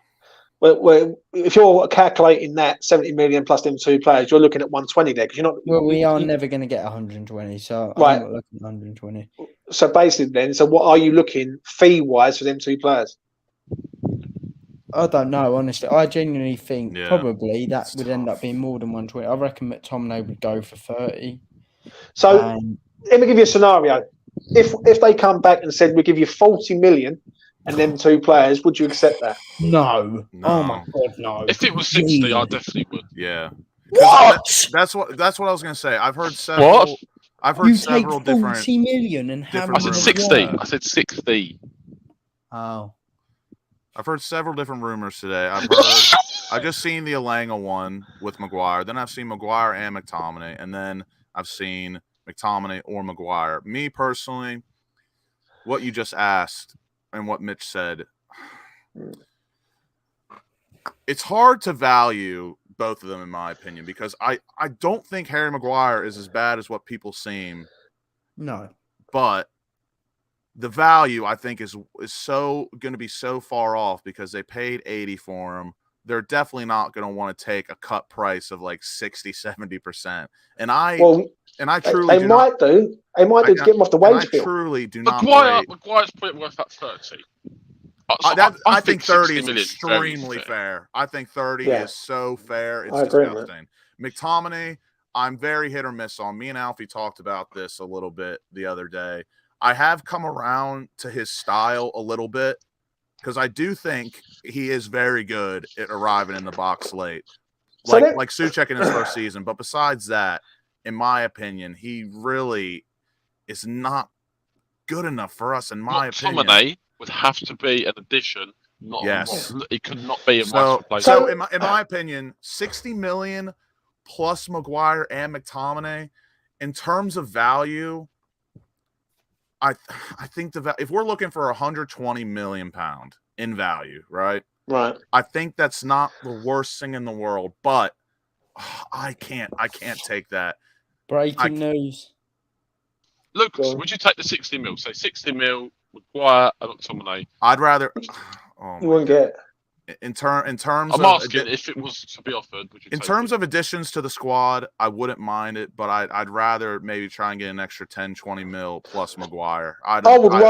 Well, if you're calculating that 70 million plus them 2 players, you're looking at 120 there because you're not. Well, we are never going to get 120, so right. I'm not looking at 120. So basically, then, what are you looking fee-wise for them 2 players? I don't know, honestly. I genuinely think probably that would end up being more than 120. I reckon McTominay would go for 30. So let me give you a scenario. If they come back and said we give you 40 million. And them 2 players, would you accept that? No. Oh my God, no. If it was 60, I definitely would. Yeah. What? That's what I was going to say. I've heard several. What? I've heard several take 40 different. million and have. I said 60. I said 60. Oh. I've heard several different rumors today. I just seen the Alanga one with Maguire. Then I've seen Maguire and McTominay, and then I've seen McTominay or Maguire. Me personally, what you just asked and what Mitch said, it's hard to value both of them in my opinion because I don't think Harry Maguire is as bad as what people seem. No. But the value I think is so going to be so far off because they paid 80 for him. They're definitely not going to want to take a cut price of like 60, 70%. And I truly they might do to get him off the wage bill. I truly do not. Maguire's probably worth that 30. I think 30 is extremely fair. I think 30 is so fair. It's disgusting. McTominay, I'm very hit or miss on. Me and Alfie talked about this a little bit the other day. I have come around to his style a little bit because I do think he is very good at arriving in the box late, like Souček in his first season. But besides that, in my opinion, he really is not good enough for us. In my opinion, McTominay would have to be an addition. He could not be a Rice replacement. So, in my opinion, 60 million plus Maguire and McTominay, in terms of value, I think if we're looking for 120 million pound in value, right? Right. I think that's not the worst thing in the world, but I can't take that. Breaking news. Lucas, would you take the 60 mil? Say 60 mil, Maguire and McTominay. I'd rather. You wouldn't get it. In terms I'm asking if it was to be offered, would you in terms of additions to the squad, I wouldn't mind it, but I'd rather maybe try and get an extra 10, 20 mil plus Maguire. I'd rather have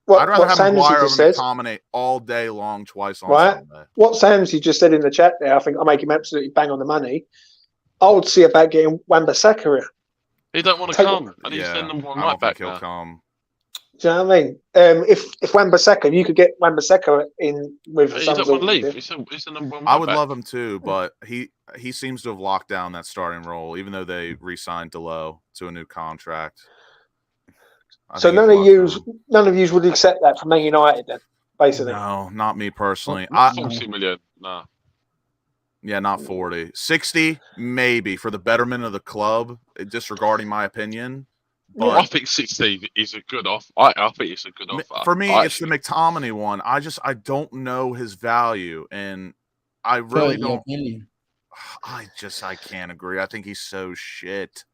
Maguire over McTominay all day long, twice on Sunday. What Samsey just said in the chat there, I think I make him absolutely bang on the money. I would see about getting Wan-Bissaka here. He don't want to come, and he's the number one right back now. He'll come. Do you know what I mean? If Wan-Bissaka, you could get Wan-Bissaka in with. He doesn't want to leave. He's the number one. I would love him too, but he seems to have locked down that starting role, even though they re-signed Delo to a new contract. So none of you would accept that from Man United, then, basically. No, not me personally. 40 million, no. Yeah, not 40. 60, maybe, for the betterment of the club, disregarding my opinion. But I think 60 is a good offer. I think it's a good offer. For me, it's the McTominay one. I don't know his value, and I really don't. Million. I can't agree. I think he's so shit.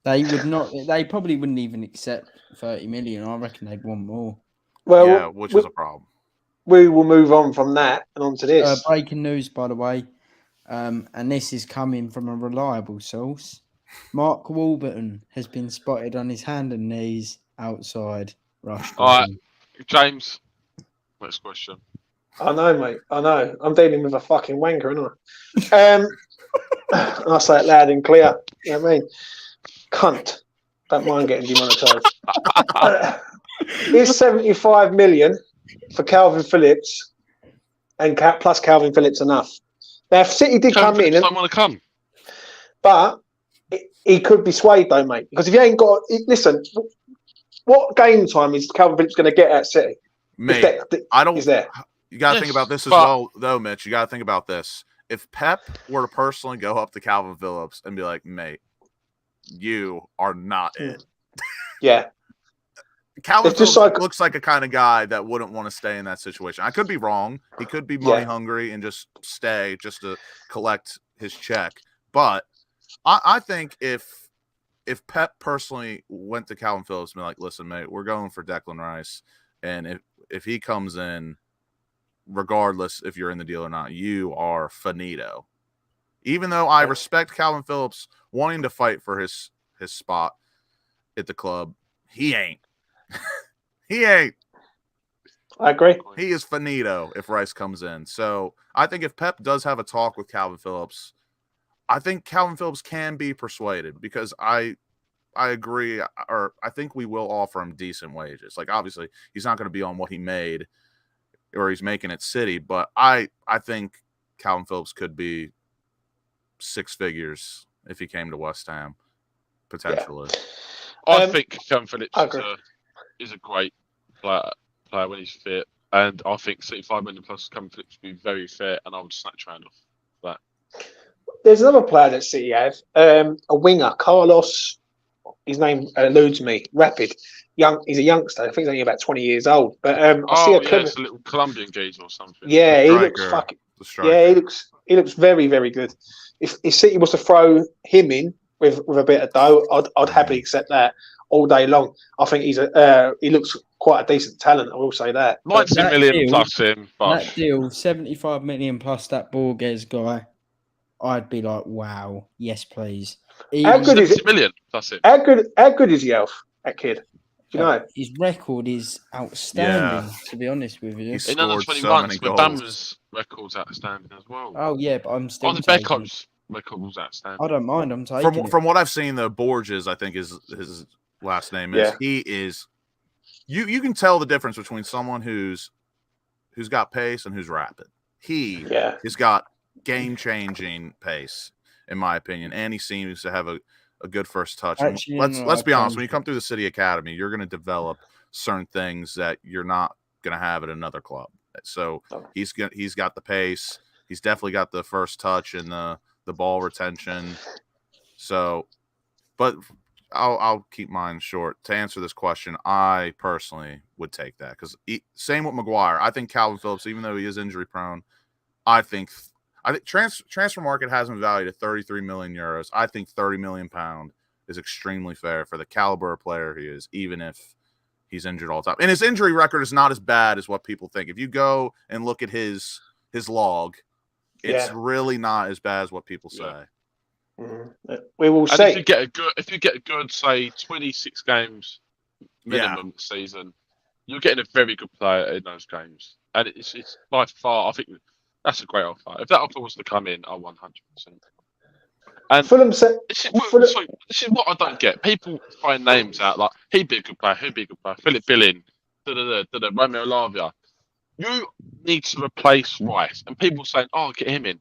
They would not. They probably wouldn't even accept 30 million. I reckon they'd want more. Well, yeah, which is a problem. We will move on from that and on to this. Breaking news, by the way, and this is coming from a reliable source. Mark Warburton has been spotted on his hand and knees outside Rush. All right, James. Next question. I know, mate. I know. I'm dealing with a fucking wanker, aren't I? I say it loud and clear. You know what I mean? Cunt. Don't mind getting demonetised. Is 75 million for Calvin Phillips and plus Calvin Phillips enough? Now, if City did come in, don't want to come, but he could be swayed though, mate. Because if you ain't got, listen, what game time is Calvin Phillips going to get at City? Mate, I don't. You got to think about this as well, though, Mitch. You got to think about this. If Pep were to personally go up to Calvin Phillips and be like, "Mate, you are not it." Yeah. Calvin Phillips looks like a kind of guy that wouldn't want to stay in that situation. I could be wrong. He could be money hungry and just stay just to collect his check. But I think if Pep personally went to Calvin Phillips and be like, "Listen, mate, we're going for Declan Rice, and if he comes in, regardless if you're in the deal or not, you are finito." Even though I respect Calvin Phillips wanting to fight for his spot at the club, he ain't. He ain't. I agree. He is finito if Rice comes in. So I think if Pep does have a talk with Calvin Phillips, I think Calvin Phillips can be persuaded because I agree, or I think we will offer him decent wages. Like, obviously, he's not going to be on what he made or he's making at City, but I think Calvin Phillips could be six figures if he came to West Ham, potentially. Yeah. I think Calvin Phillips is a great player when he's fit, and I think 75 million plus Calvin Phillips would be very fair, and I would snatch around off that. there's another player that City have, a winger, Carlos. His name eludes me. Rapid, young. He's a youngster. I think he's only about 20 years old. But I see it's a little Colombian geezer or something. Yeah, he looks fucking. Yeah, he looks very, very good. If City was to throw him in with a bit of dough, I'd happily accept that all day long. I think he looks quite a decent talent. I will say that. 90 million plus him. That deal, 75 million plus that Borges guy. I'd be like, wow, yes, please. How good is it? Million plus him. How good is he, Elf? That kid. Do you know? His record is outstanding. To be honest with you, He's in under 21s, but Bama's record's outstanding as well. Oh yeah, but I'm still. The Beckham's record was outstanding. I don't mind. I'm taking from what I've seen. The Borges, I think his last name is. Yeah. He is. You can tell the difference between someone who's got pace and who's rapid. He has got game-changing pace, in my opinion, and he seems to have a good first touch. Actually, let's be honest. When you come through the City Academy, you're going to develop certain things that you're not going to have at another club. So he's got the pace. He's definitely got the first touch and the ball retention. So, but I'll keep mine short. To answer this question, I personally would take that because same with Maguire. I think Calvin Phillips, even though he is injury prone, I think transfer market has him valued at 33 million euros. I think 30 million pound is extremely fair for the caliber of player he is, even if he's injured all the time. And his injury record is not as bad as what people think. If you go and look at his log, it's really not as bad as what people say. Mm-hmm. We will see. If you get a good, say 26 games minimum season, you're getting a very good player in those games, and it's by far. I think that's a great offer. If that offer was to come in, 100%. And Fulham said, this is what I don't get. People find names out like he'd be a good player, Philip Billing, Romeo Lavia. You need to replace Rice, and people saying, get him in.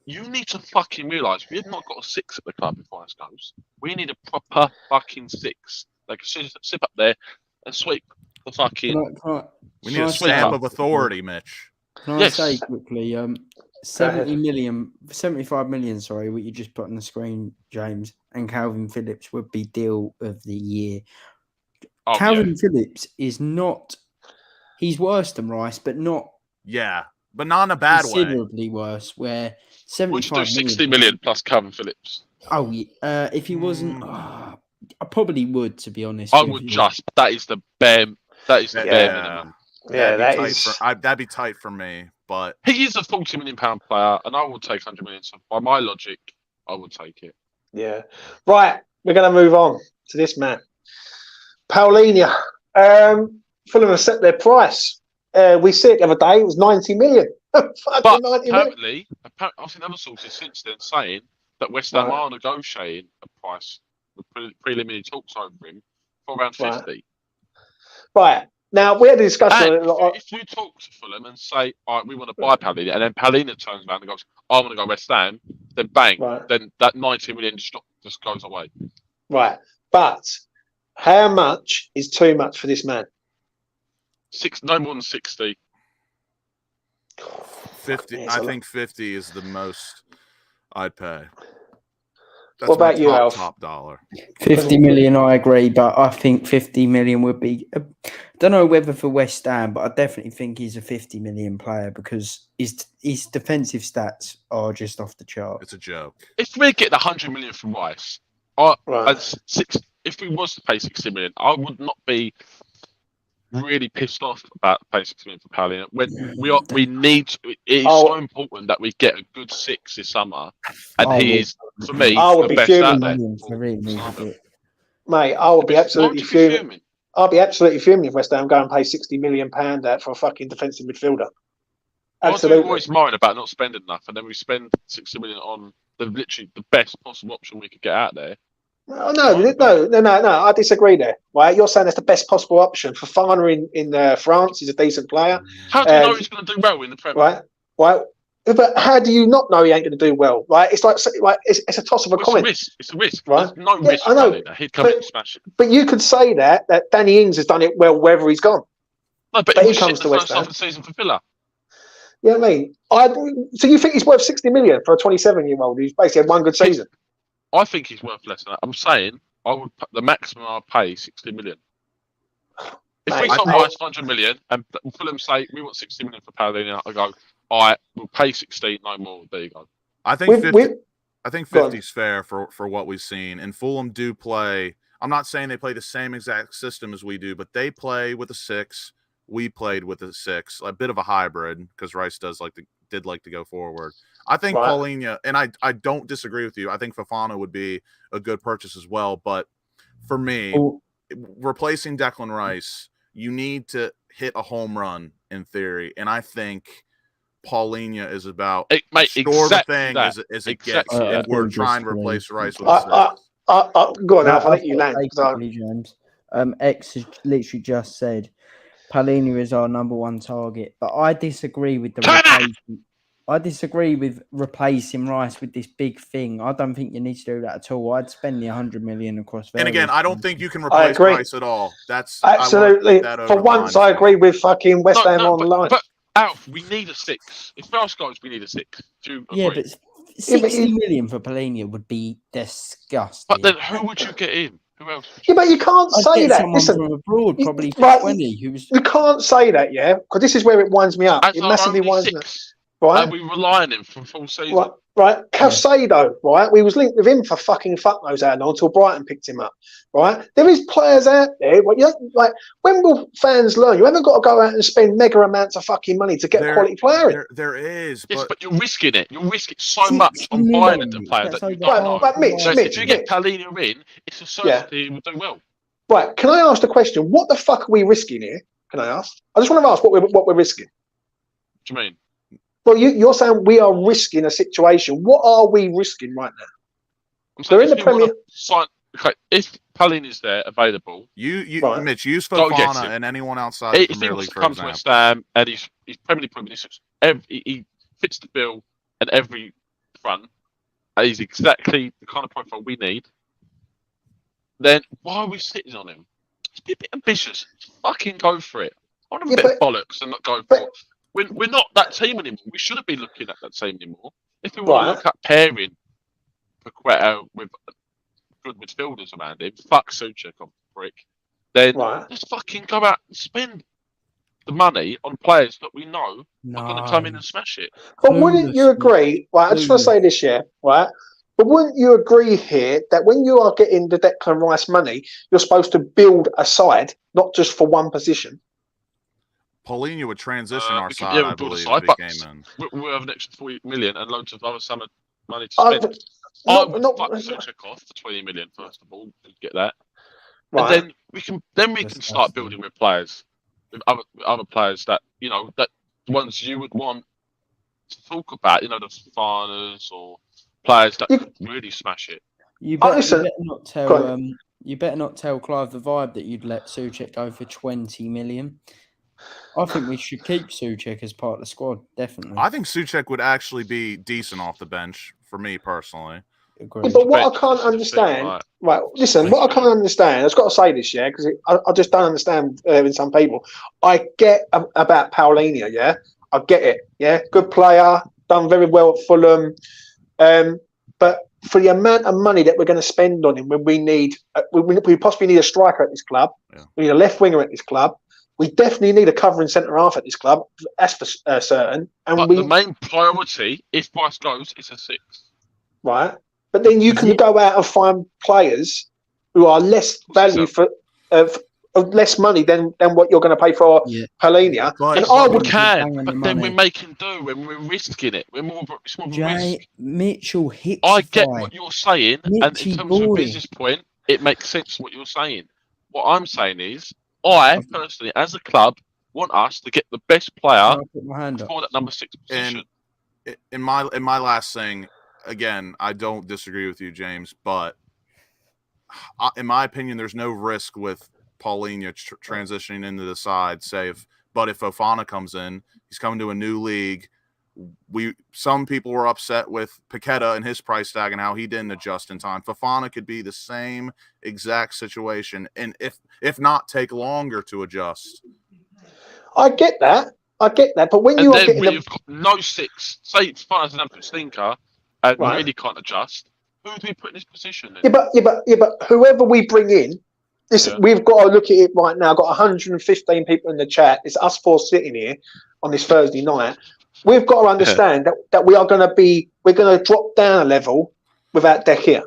You need to fucking realise we've not got a 6 at the club if Rice goes. We need a proper fucking 6. Like sit up there and sweep the fucking. We need a stamp of authority, Mitch. Can I say quickly, 75 million, sorry, what you just put on the screen, James, and Calvin Phillips would be deal of the year. Calvin Phillips is not, he's worse than Rice, but not. Yeah, but not in a bad way. Considerably worse, where 75 would you do 60 million plus Calvin Phillips? Oh, if he wasn't, I probably would, to be honest. I would just, that is the bare minimum. Yeah, that'd be tight for me, but he is a 40 million pound player, and I will take 100 million. So by my logic, I would take it. Yeah, right. We're going to move on to this man, Paulinho. Fulham have set their price. We see it the other day. It was 90 million. But apparently, I've seen other sources since then saying that West Ham are negotiating a price with preliminary talks over him for around 50. Right. Now, we had a discussion. If you talk to Fulham and say, all right, we want to buy Paulinho, and then Paulinho turns around and goes, I want to go West Ham, then bang, then that 90 million just goes away. Right. But how much is too much for this man? No more than 60. 50. I think 50 is the most I'd pay. That's what about you, Alf? Top dollar. 50 million, I agree, but I think 50 million would be. I don't know whether for West Ham, but I definitely think he's a 50 million player because his defensive stats are just off the chart. It's a joke. If we get 100 million from Rice, if we was to pay 60 million, I would not be really pissed off about paying 60 million for Paulinho. When it is so important that we get a good 6 this summer, and he is, for me, the best out there. Mate, I would be absolutely fuming. I'll be absolutely fuming if West Ham go and pay £60 million out for a fucking defensive midfielder. Absolutely. I always moan about not spending enough, and then we spend 60 million on literally the best possible option we could get out there. No. I disagree there. Right, you're saying that's the best possible option for Farner in France. He's a decent player. How do you know he's going to do well in the Premier? Right. But how do you not know he ain't going to do well? Right, it's like it's a toss of a coin. It's a risk. Right? There's no risk. I know. He'd come in and smash it. But you could say that Danny Ings has done it well wherever he's gone. No, but he comes to West Ham. The season for Villa. You know what I mean? So you think he's worth 60 million for a 27-year-old who's basically had one good season? I think he's worth less than that. I'm saying the maximum I'd pay is 60 million. If Mate, we sold Rice 100 million and Fulham say we want 60 million for Palladino, I go, all right, we'll pay 60, no more. There you go. I think 50. I think 50 is fair for what we've seen. And Fulham do play. I'm not saying they play the same exact system as we do, but they play with a 6. We played with a 6, a bit of a hybrid because Rice did like to go forward. I think Paulinho, and I don't disagree with you. I think Fofana would be a good purchase as well. But for me, replacing Declan Rice, you need to hit a home run in theory, and I think Paulinho is about the thing as it gets. If we're trying to replace Rice with a 6. Go on, Alf, I'll let you land. James. X has literally just said Paulinho is our number 1 target, but I disagree with the replacement. I disagree with replacing Rice with this big thing. I don't think you need to do that at all. I'd spend the 100 million across. And again, I don't think you can replace Rice at all. That's absolutely. For once, I agree with fucking WestHamOnline. But Alf, we need a 6. If Rice goes, we need a 6. Yeah, but 60 million for Paulinho would be disgusting. But then who would you get in? Who else? Yeah, but you can't say that. Listen, from abroad, probably 20. You can't say that, yeah, because this is where it winds me up. It massively winds me up. Right? And we rely on him for full season. Right. Caicedo, right? We was linked with him for fucking fuck knows how long until Brighton picked him up. Right? There is players out there. Like, when will fans learn? You haven't got to go out and spend mega amounts of fucking money to get a quality player in. There is. Yes, but you're risking it. You're risking so much on buying the players that you don't know. But Mitch, if you get Paulinho in, it's a certainty he will do well. Right. Can I ask the question? What the fuck are we risking here? Can I ask? I just want to ask what we're risking. What do you mean? Well, you're saying we are risking a situation. What are we risking right now? They're in the Premier. If Paulinho is there available, Mitch, use Fofana and anyone outside the Premier League, for example. If he comes to West Ham and he's Premier League proven, he fits the bill at every front, and he's exactly the kind of profile we need, then why are we sitting on him? Let's be a bit ambitious. Fucking go for it. I want a bit of bollocks and not go for it. We're not that team anymore. We shouldn't be looking at that team anymore. If we want to look at pairing Paqueta with good midfielders around him, fuck Souček on brick, then let's fucking go out and spend the money on players that we know are going to come in and smash it. But wouldn't you agree? Right, I just want to say this here, right? But wouldn't you agree here that when you are getting the Declan Rice money, you're supposed to build a side, not just for one position? Paulinho would transition our side, I believe, if he came in. We'll have an extra 40 million and loads of other summer money to spend. I would fuck Souček off for 20 million, first of all, to get that. Right. And then we can start building with players, with other players that, that ones you would want to talk about, the Fofanas or players that really smash it. You better not tell Clive the Vibe that you'd let Souček go for 20 million. I think we should keep Souček as part of the squad, definitely. I think Souček would actually be decent off the bench, for me personally. Yeah, but what I can't understand, right? Listen, what I can't understand, I've got to say this, yeah, because I just don't understand in some people. I get about Paulinho, yeah, I get it, yeah, good player, done very well at Fulham, but for the amount of money that we're going to spend on him, when we possibly need a striker at this club, we need a left winger at this club. We definitely need a covering centre half at this club. That's for certain. And the main priority, if Rice goes, is a 6. Right, but then you can go out and find players who are less value for less money than what you're going to pay for Paulinho. And I would but then we're making do when we're risking it. We're more risk. Mitchell hits. I get what you're saying, and in terms of a business point, it makes sense what you're saying. What I'm saying is, I personally, as a club, want us to get the best player for that number 6 position. And in my last thing, again, I don't disagree with you, James, but in my opinion, there's no risk with Paulinho transitioning into the side. But if Fofana comes in, he's coming to a new league. Some people were upset with Paqueta and his price tag and how he didn't adjust in time. Fofana could be the same exact situation, and if not, take longer to adjust. I get that, I get that, but when And you are then getting we've got no six. Say, for example, Stinker, and really can't adjust. Who do we put in this position? Then? Yeah, but whoever we bring in, we've got to look at it right now. I've got 115 people in the chat. It's us four sitting here on this Thursday night. We've got to understand that we're going to drop down a level without De Gea.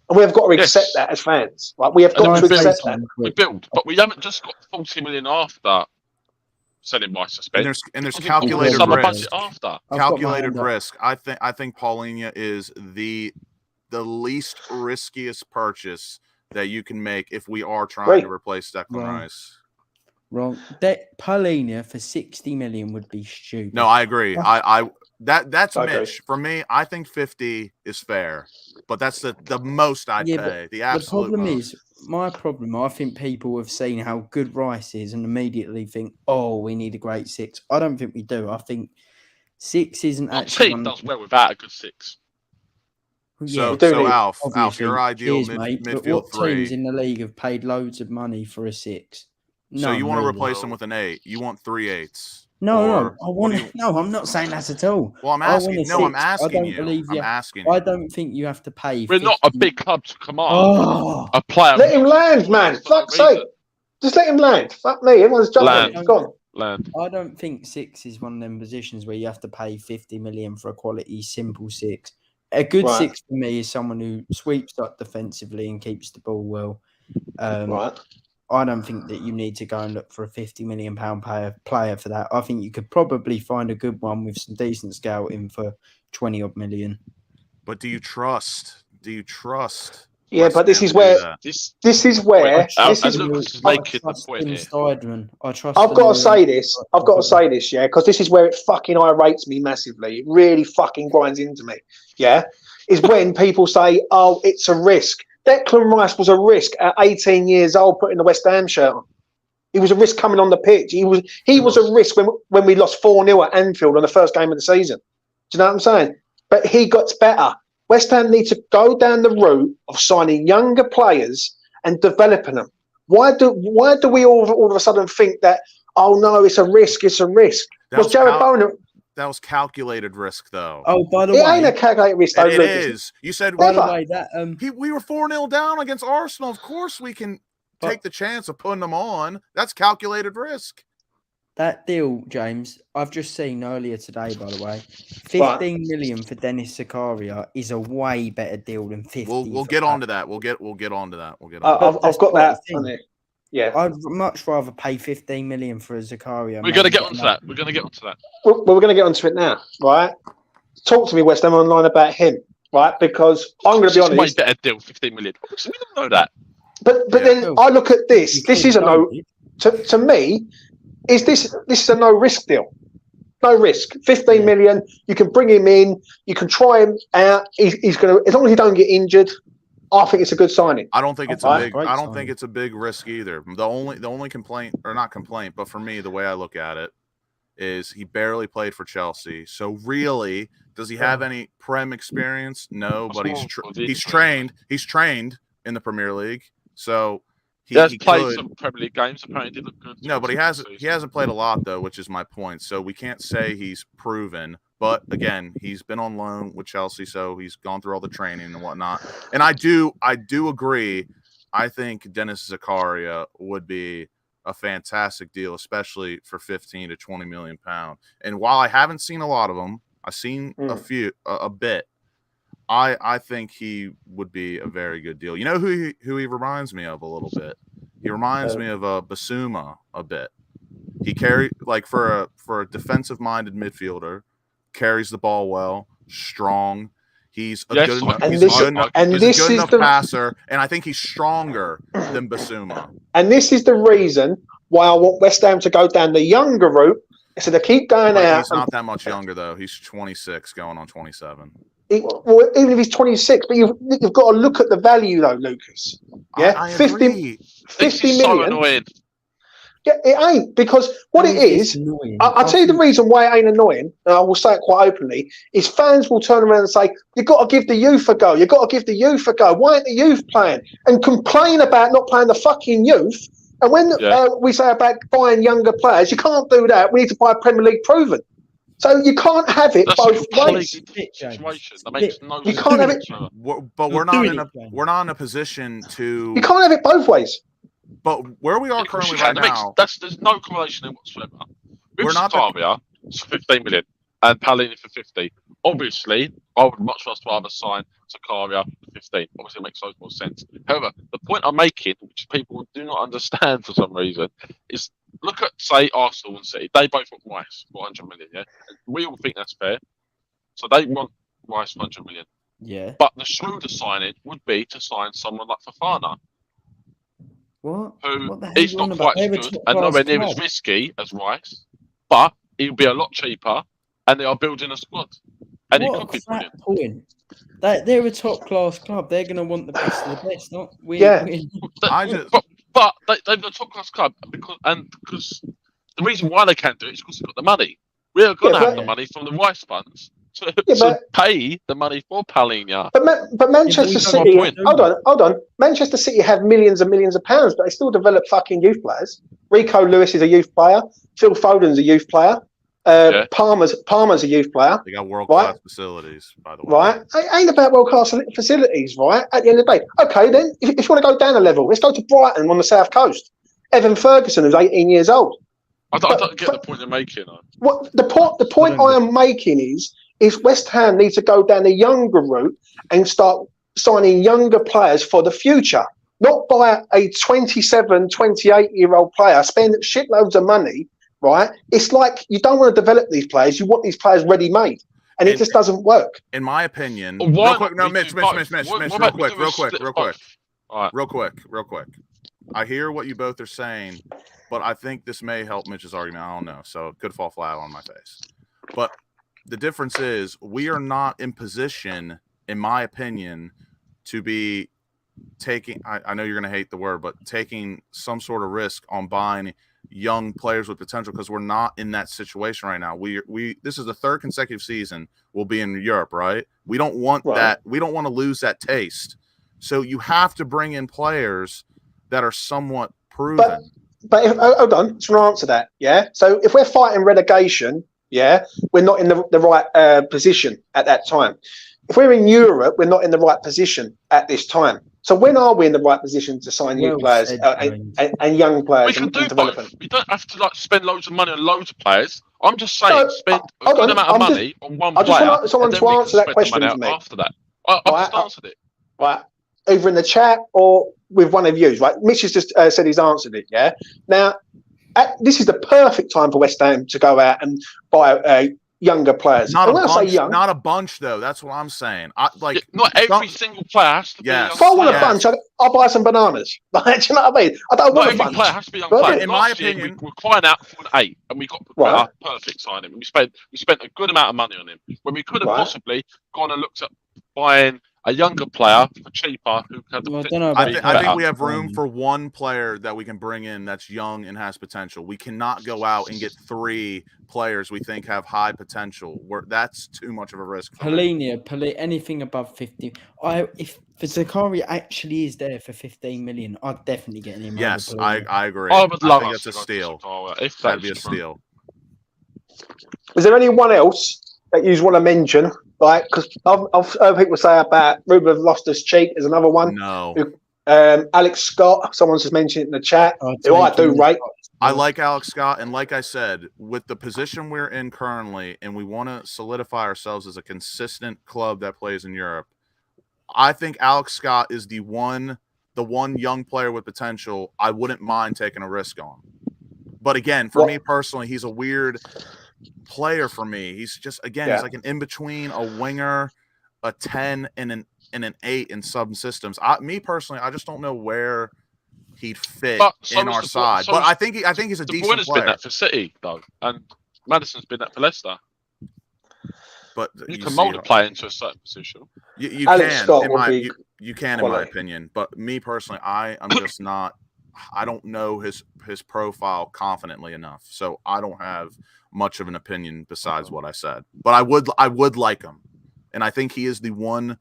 And we've got to accept that as fans. Right? We have got to accept that. We build, but we haven't just got 40 million after selling by suspect. And there's calculated risk. After. Calculated risk. I think Paulinho is the least riskiest purchase that you can make if we are trying to replace Declan Rice. Wrong. Paulinho for 60 million would be stupid. No, I agree. That's Mitch. For me, I think 50 is fair, but that's the most I'd pay. The absolute problem most. is, my problem, I think people have seen how good Rice is and immediately think, oh, we need a great six. I don't think we do. I think 6 isn't actually... Our team does well without a good 6. So Alf, your ideal midfield what 3. teams in the league have paid loads of money for a 6? So you want to replace them with an 8? You want 3 8s? No, I'm not saying that at all. Well, I'm asking. I'm asking you. I don't think you have to pay. We're not a big club to command a player. Let him land, man. Fuck's sake. Just let him land. Fuck me. Everyone's jumping. He's gone. Land. I don't think 6 is one of them positions where you have to pay 50 million for a quality simple 6. A good 6 for me is someone who sweeps up defensively and keeps the ball well. I don't think that you need to go and look for a £50 million player for that. I think you could probably find a good one with some decent scouting for 20 odd million. But do you trust? Yeah, but this is where Lucas is making the point here. I've got to say this, yeah, because this is where it fucking irates me massively. It really fucking grinds into me, yeah, is when people say, oh, it's a risk. Declan Rice was a risk at 18 years old putting the West Ham shirt on. He was a risk coming on the pitch. He was a risk when we lost 4-0 at Anfield on the first game of the season. Do you know what I'm saying? But he got better. West Ham need to go down the route of signing younger players and developing them. Why do we all of a sudden think that, oh no, it's a risk? Because Jared Bowen... That was calculated risk, though. Oh, by the way, it ain't a calculated risk. Though, it is. You said by the way that we were 4-0 down against Arsenal. Of course, we can take the chance of putting them on. That's calculated risk. That deal, James, I've just seen earlier today. By the way, 15 million for Dennis Zakaria is a way better deal than 50. We'll get onto that. We'll get onto that. I've got that on it. Yeah, I'd much rather pay 15 million for a Zakaria. We're going to get onto that. Well, we're going to get onto it now, right? Talk to me, WestHamOnline, about him, right? Because I'm going to be honest. Way better deal, 15 million. We don't know that. But then I look at this. This is a no. To me, this is a no risk deal. No risk. 15 million. You can bring him in. You can try him out. He's going to, as long as he don't get injured. I think it's a good signing. I don't think it's a big risk either. The only complaint, or not complaint, but for me, the way I look at it is he barely played for Chelsea. So really, does he have any Prem experience? No, but he's trained. He's trained in the Premier League. So he has played some Premier League games. Apparently, did look good. No, but he hasn't played a lot though, which is my point. So we can't say he's proven. But again, he's been on loan with Chelsea, so he's gone through all the training and whatnot. And I do agree. I think Dennis Zakaria would be a fantastic deal, especially for 15 to 20 million pounds. And while I haven't seen a lot of them, I've seen a bit. I think he would be a very good deal. You know who he reminds me of a little bit? He reminds me of Basuma a bit. He carried for a defensive-minded midfielder. Carries the ball well, strong. He's a good enough passer, and I think he's stronger than Basuma. And this is the reason why I want West Ham to go down the younger route. So they keep going out. He's not that much younger, though. He's 26, going on 27. Well, even if he's 26, but you've got to look at the value, though, Lucas. Yeah, I 50 million. So annoying. Yeah, it ain't, because what it is, I'll tell you the reason why it ain't annoying, and I will say it quite openly, is fans will turn around and say, you've got to give the youth a go. You've got to give the youth a go. Why ain't the youth playing? And complain about not playing the fucking youth And when we say about buying younger players, you can't do that. We need to buy Premier League proven. So you can't have it both ways. Situation. That makes no you can't have it. But we're not in a position to. You can't have it both ways. But where we are currently right now, there's no correlation in whatsoever. We're not Sarabia, it's 15 million, and Palini for 50. Obviously, I would much rather sign Zakaria for 15. Obviously, it makes so much more sense. However, the point I'm making, which people do not understand for some reason, is look at, say, Arsenal and City. They both want Rice for 100 million, yeah? And we all think that's fair. So they want Rice for 100 million. Yeah. But the shrewder signing would be to sign someone like Fofana. What? Who is not quite as good and nowhere near as risky as Rice, but he'll be a lot cheaper, and they are building a squad. And what he could be brilliant. Point. They're a top class club. They're going to want the best of the best, not we. Yeah. But they're the top class club because the reason why they can't do it is because they've got the money. We're going to have the money from the Rice funds to pay the money for Palhinha. But Manchester City, hold on. Manchester City have millions and millions of pounds, but they still develop fucking youth players. Rico Lewis is a youth player. Phil Foden's a youth player. Palmer's a youth player. They got world-class facilities, by the way. Right? It ain't about world-class facilities, right? At the end of the day. Okay, then, if you want to go down a level, let's go to Brighton on the south coast. Evan Ferguson, who's 18 years old. I don't get the point you're making. What the point I am making is West Ham needs to go down the younger route and start signing younger players for the future. Not buy a 27, 28-year-old player, spend shitloads of money, right? It's like you don't want to develop these players. You want these players ready-made. And it just doesn't work. In my opinion, real quick. No, Mitch, real quick. I hear what you both are saying, but I think this may help Mitch's argument. I don't know. So it could fall flat on my face. But the difference is we are not in position, in my opinion, to be taking, I know you're going to hate the word, but taking some sort of risk on buying young players with potential because we're not in that situation right now. This is the third consecutive season we'll be in Europe, right? We don't want that. We don't want to lose that taste. So you have to bring in players that are somewhat proven. But hold on, to answer that, yeah? So if we're fighting relegation, yeah, we're not in the right position at that time. If we're in Europe, we're not in the right position at this time. So when are we in the right position to sign new players and young players? We can do both. We don't have to spend loads of money on loads of players. I'm just saying, spend a good amount of money on one player. I just want someone to answer that question to me. After that, I've just answered it. Right, either in the chat or with one of you. Right, Mitch has just said he's answered it. Yeah. Now, this is the perfect time for West Ham to go out and buy younger players. Not a bunch, though. That's what I'm saying. Not every single player has to be. If I want a bunch, I'll buy some bananas. Do you know what I mean? I don't want a bunch. Player has to be young player. In my opinion, we're crying out for an 8, and we got a perfect signing. We spent a good amount of money on him when we could have possibly gone and looked at buying a younger player for cheaper who had I think we have room for one player that we can bring in that's young and has potential. We cannot go out and get 3 players we think have high potential. That's too much of a risk. Palhinha, anything above 50. If Zakaria actually is there for 15 million, I'd definitely get him. Yes, I agree. I would love it's a steal. If that'd be a steal. Is there anyone else that you want to mention? Like, because I've heard people say about Ruben of Loftus-Cheek is another one. No. Alex Scott, someone's just mentioned it in the chat. Who I do rate. I like Alex Scott, and like I said, with the position we're in currently, and we want to solidify ourselves as a consistent club that plays in Europe, I think Alex Scott is the one young player with potential I wouldn't mind taking a risk on. But again, for me personally, he's a weird player for me. He's just he's like an in-between, a winger, a 10, and an 8 in some systems. Me personally, I just don't know where he'd fit in our side. But I think he's a decent player. De Bruyne's been that for City, though, and Maddison's been that for Leicester. But you can mold a player into a certain position. You can, in my opinion. But me personally, I'm just not. I don't know his profile confidently enough, so I don't have much of an opinion besides what I said. But I would like him, and I think he is the one.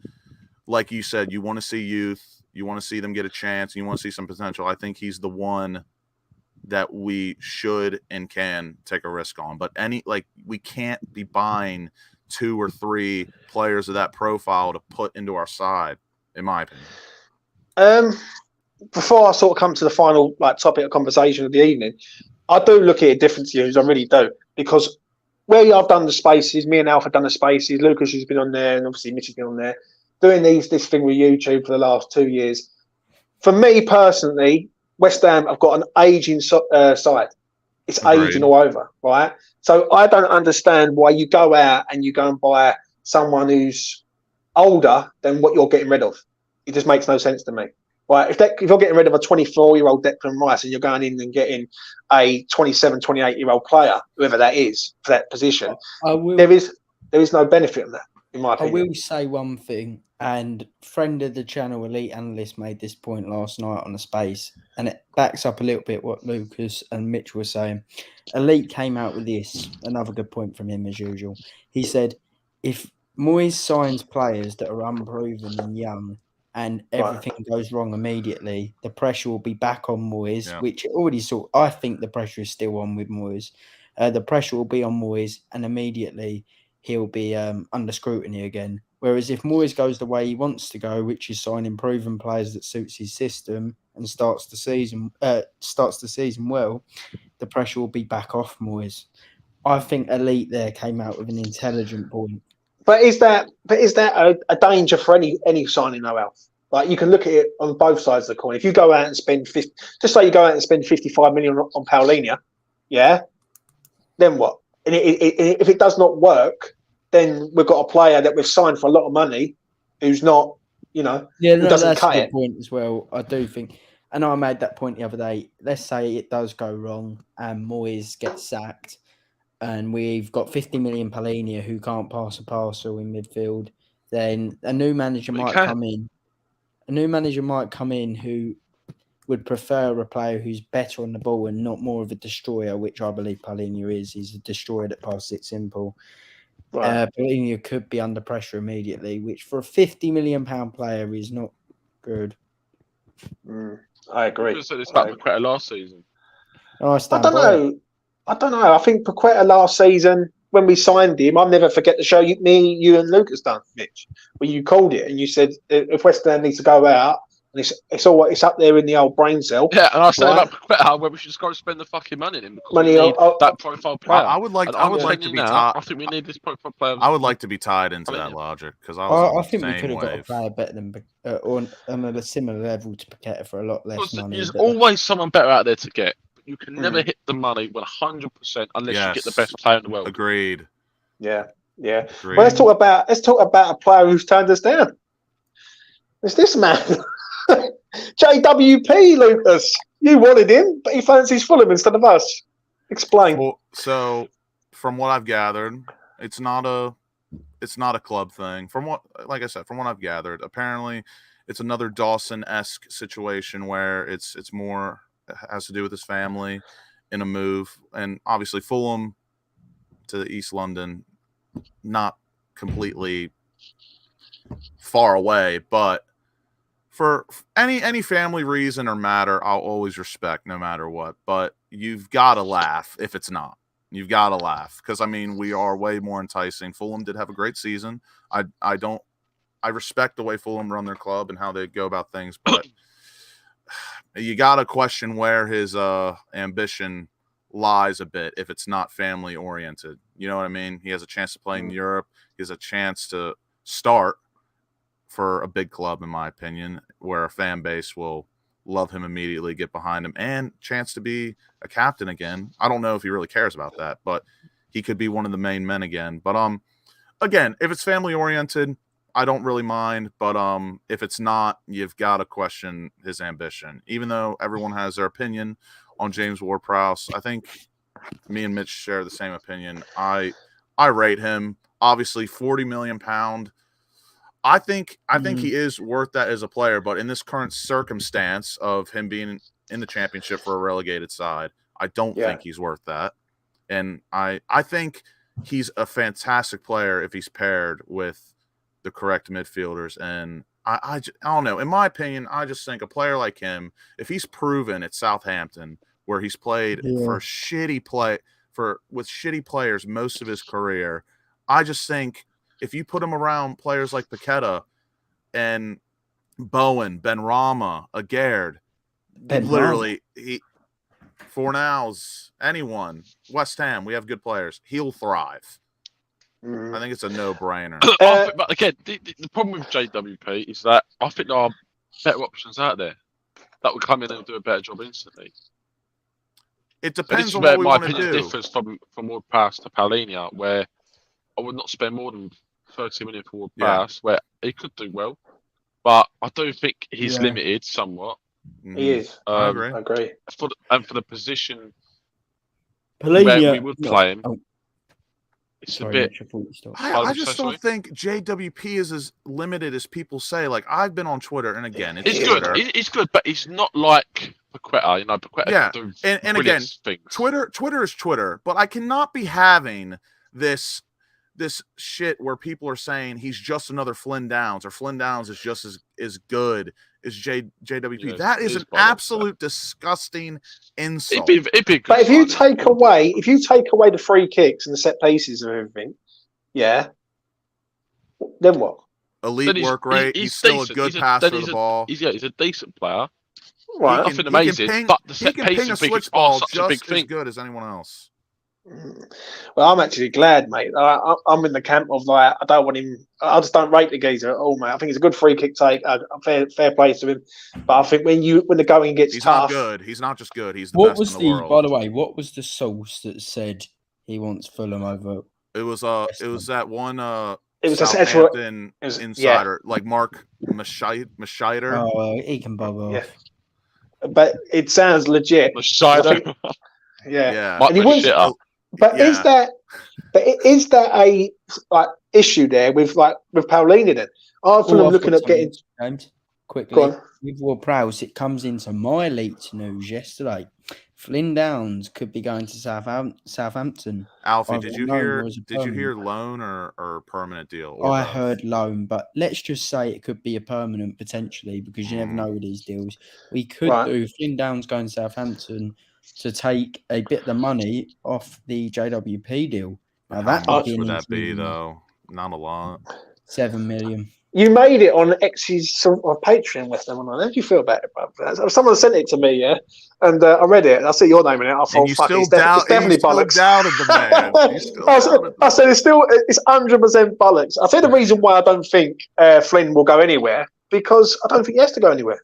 Like you said, you want to see youth, you want to see them get a chance, you want to see some potential. I think he's the one that we should and can take a risk on. But we can't be buying 2 or 3 players of that profile to put into our side, in my opinion. Before I sort of come to the final topic of conversation of the evening, I do look at it different to you, I really do, because where I've done the spaces, me and Alf have done the spaces, Lucas has been on there, and obviously Mitch has been on there, doing this thing with YouTube for the last 2 years. For me personally, West Ham have got an aging side. It's Agreed. Aging all over, right? So I don't understand why you go out and you go and buy someone who's older than what you're getting rid of. It just makes no sense to me. Right? If you're getting rid of a 24-year-old Declan Rice and you're going in and getting a 27, 28-year-old player, whoever that is, for that position, there is no benefit in that, in my opinion. I will say one thing, and friend of the channel, Elite Analyst, made this point last night on the space, and it backs up a little bit what Lucas and Mitch were saying. Elite came out with this, another good point from him as usual. He said, if Moyes signs players that are unproven and young, and everything goes wrong immediately, the pressure will be back on Moyes, which already I think the pressure is still on with Moyes. The pressure will be on Moyes, and immediately he'll be under scrutiny again. Whereas if Moyes goes the way he wants to go, which is signing proven players that suits his system and starts the season well, the pressure will be back off Moyes. I think Elite there came out with an intelligent point. But is that a danger for any signing, Noel? Like, you can look at it on both sides of the coin. If you go out and spend just say you go out and spend 55 million on Paulinho, then what? And if it does not work, then we've got a player that we've signed for a lot of money who's not, who doesn't that's cut a it. good point as well. I do think, and I made that point the other day. Let's say it does go wrong and Moyes gets sacked, and we've got 50 million Paulinho who can't pass a parcel in midfield. Then a new manager might come in. A new manager might come in who would prefer a player who's better on the ball and not more of a destroyer, which I believe Paulinho is. He's a destroyer that passes it simple. Right. Paulinho could be under pressure immediately, which for a £50 million player is not good. I agree. It's like Paqueta last season. I don't know. I think Paqueta last season, when we signed him, I'll never forget the show you and Lucas done, Mitch, where you called it and you said if West Ham needs to go out, and it's up there in the old brain cell. Yeah, and I said about Paqueta, where we should just go and spend the fucking money on him because we need that profile player. I would like to be tied. I think we need this profile player. I would like to be tied into that logic because I think we could have got a player better than on a similar level to Paqueta for a lot less money. There's always someone better out there to get. You can never hit the money 100% unless you get the best player in the world. Agreed. Yeah. Agreed. Well, let's talk about a player who's turned us down. It's this man, JWP, Lucas. You wanted him, but he fancies Fulham instead of us. Explain. Well, so, from what I've gathered, it's not a club thing. From what I've gathered, apparently, it's another Dawson-esque situation where it's more. Has to do with his family in a move, and obviously Fulham to East London, not completely far away, but for any family reason or matter, I'll always respect no matter what. But you've got to laugh if it's not. You've got to laugh because we are way more enticing. Fulham did have a great season. I respect the way Fulham run their club and how they go about things, but. You got to question where his ambition lies a bit if it's not family oriented. You know what I mean? He has a chance to play in Europe. He has a chance to start for a big club, in my opinion, where a fan base will love him immediately, get behind him, and chance to be a captain again. I don't know if he really cares about that, but he could be one of the main men again. But again, if it's family oriented, I don't really mind, but if it's not, you've got to question his ambition. Even though everyone has their opinion on James Ward-Prowse, I think me and Mitch share the same opinion. I rate him. Obviously, £40 million. I think he is worth that as a player, but in this current circumstance of him being in the championship for a relegated side, I don't think he's worth that. And I think he's a fantastic player if he's paired with the correct midfielders. And I don't know. In my opinion, I just think a player like him, if he's proven at Southampton, where he's played with shitty players most of his career. I just think if you put him around players like Paqueta and Bowen, Benrahma, Aguerd, literally Fornals, anyone, West Ham, we have good players. He'll thrive. I think it's a no-brainer. But again, the problem with JWP is that I think there are better options out there that would come in and do a better job instantly. It depends on what we want to do. My opinion differs from Ward-Prowse to Paulinho, where I would not spend more than 30 million for Ward-Prowse, where he could do well, but I do think he's limited somewhat. He is. I agree. For the position Paulinho, where we would play him, it's a bit. I just don't think JWP is as limited as people say. Like, I've been on Twitter, and again, it's good. It's good, but it's not like Paqueta. You know, Paqueta can do and again, things. Twitter is Twitter, but I cannot be having this shit where people are saying he's just another Flynn Downs, or Flynn Downs is just as good as JWP. Yeah, that is an absolute disgusting insult. It'd be but if you take away the free kicks and the set pieces and everything, then what? Elite work rate. He's still a good passer of the ball. He's a decent player. Right. Nothing amazing, but the set piece and switch ball such a big thing. As good as anyone else. Well, I'm actually glad, mate. I'm in the camp of like, I don't want him. I just don't rate the geezer at all, mate. I think he's a good free kick take. Fair play to him. But I think when the going gets tough, he's not good. He's not just good. He's the best in the world. By the way, what was the source that said he wants Fulham over? It was that one. It was Southampton insider, like Mark Mashider. Oh, he can bug off. Yeah. But it sounds legit. Mashider. Yeah. And he was. But is that a issue there with Paulinho then? Are Fulham looking at getting quickly with Ward-Prowse? It comes into my leaked news yesterday. Flynn Downs could be going to Southampton. Alfie, did you hear loan or permanent deal? Or I heard loan, but let's just say it could be a permanent potentially, because you never know with these deals. We could do Flynn Downs going to Southampton to take a bit of the money off the JWP deal. Now, how much would that be, though? Not a lot. 7 million. You made it on X's Patreon, WestHamOnline. How do you feel about it, bro? Someone sent it to me, and I read it. And I see your name in it. I thought, it's definitely bollocks. Doubted the man. I said it's 100% bollocks. I think the reason why I don't think Flynn will go anywhere, because I don't think he has to go anywhere.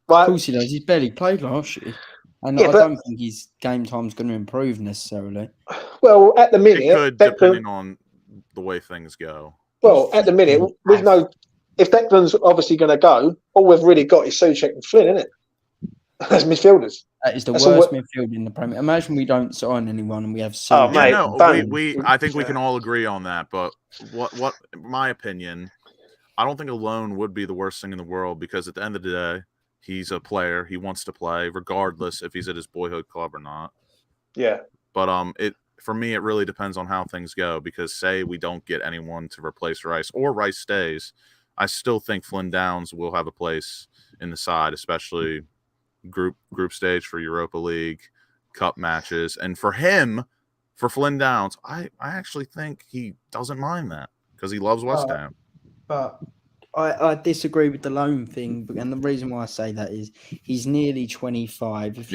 Right? Of course he does. He's barely played last year. And I don't think his game time's going to improve necessarily. Well, at the minute, it could, depending on the way things go. Well, at the minute, we've no. If Declan's obviously going to go, all we've really got is Souček and Flynn, isn't it? As midfielders. That is the worst midfield in the Premier. Imagine we don't sign anyone and we have so. Oh, mate, I think we can all agree on that. But what my opinion, I don't think a loan would be the worst thing in the world, because at the end of the day, he's a player. He wants to play, regardless if he's at his boyhood club or not. Yeah. But for me, it really depends on how things go. Because say we don't get anyone to replace Rice, or Rice stays, I still think Flynn Downs will have a place in the side, especially group stage for Europa League, cup matches. And for Flynn Downs, I actually think he doesn't mind that, because he loves West Ham. But I disagree with the loan thing, and the reason why I say that is he's nearly 25. If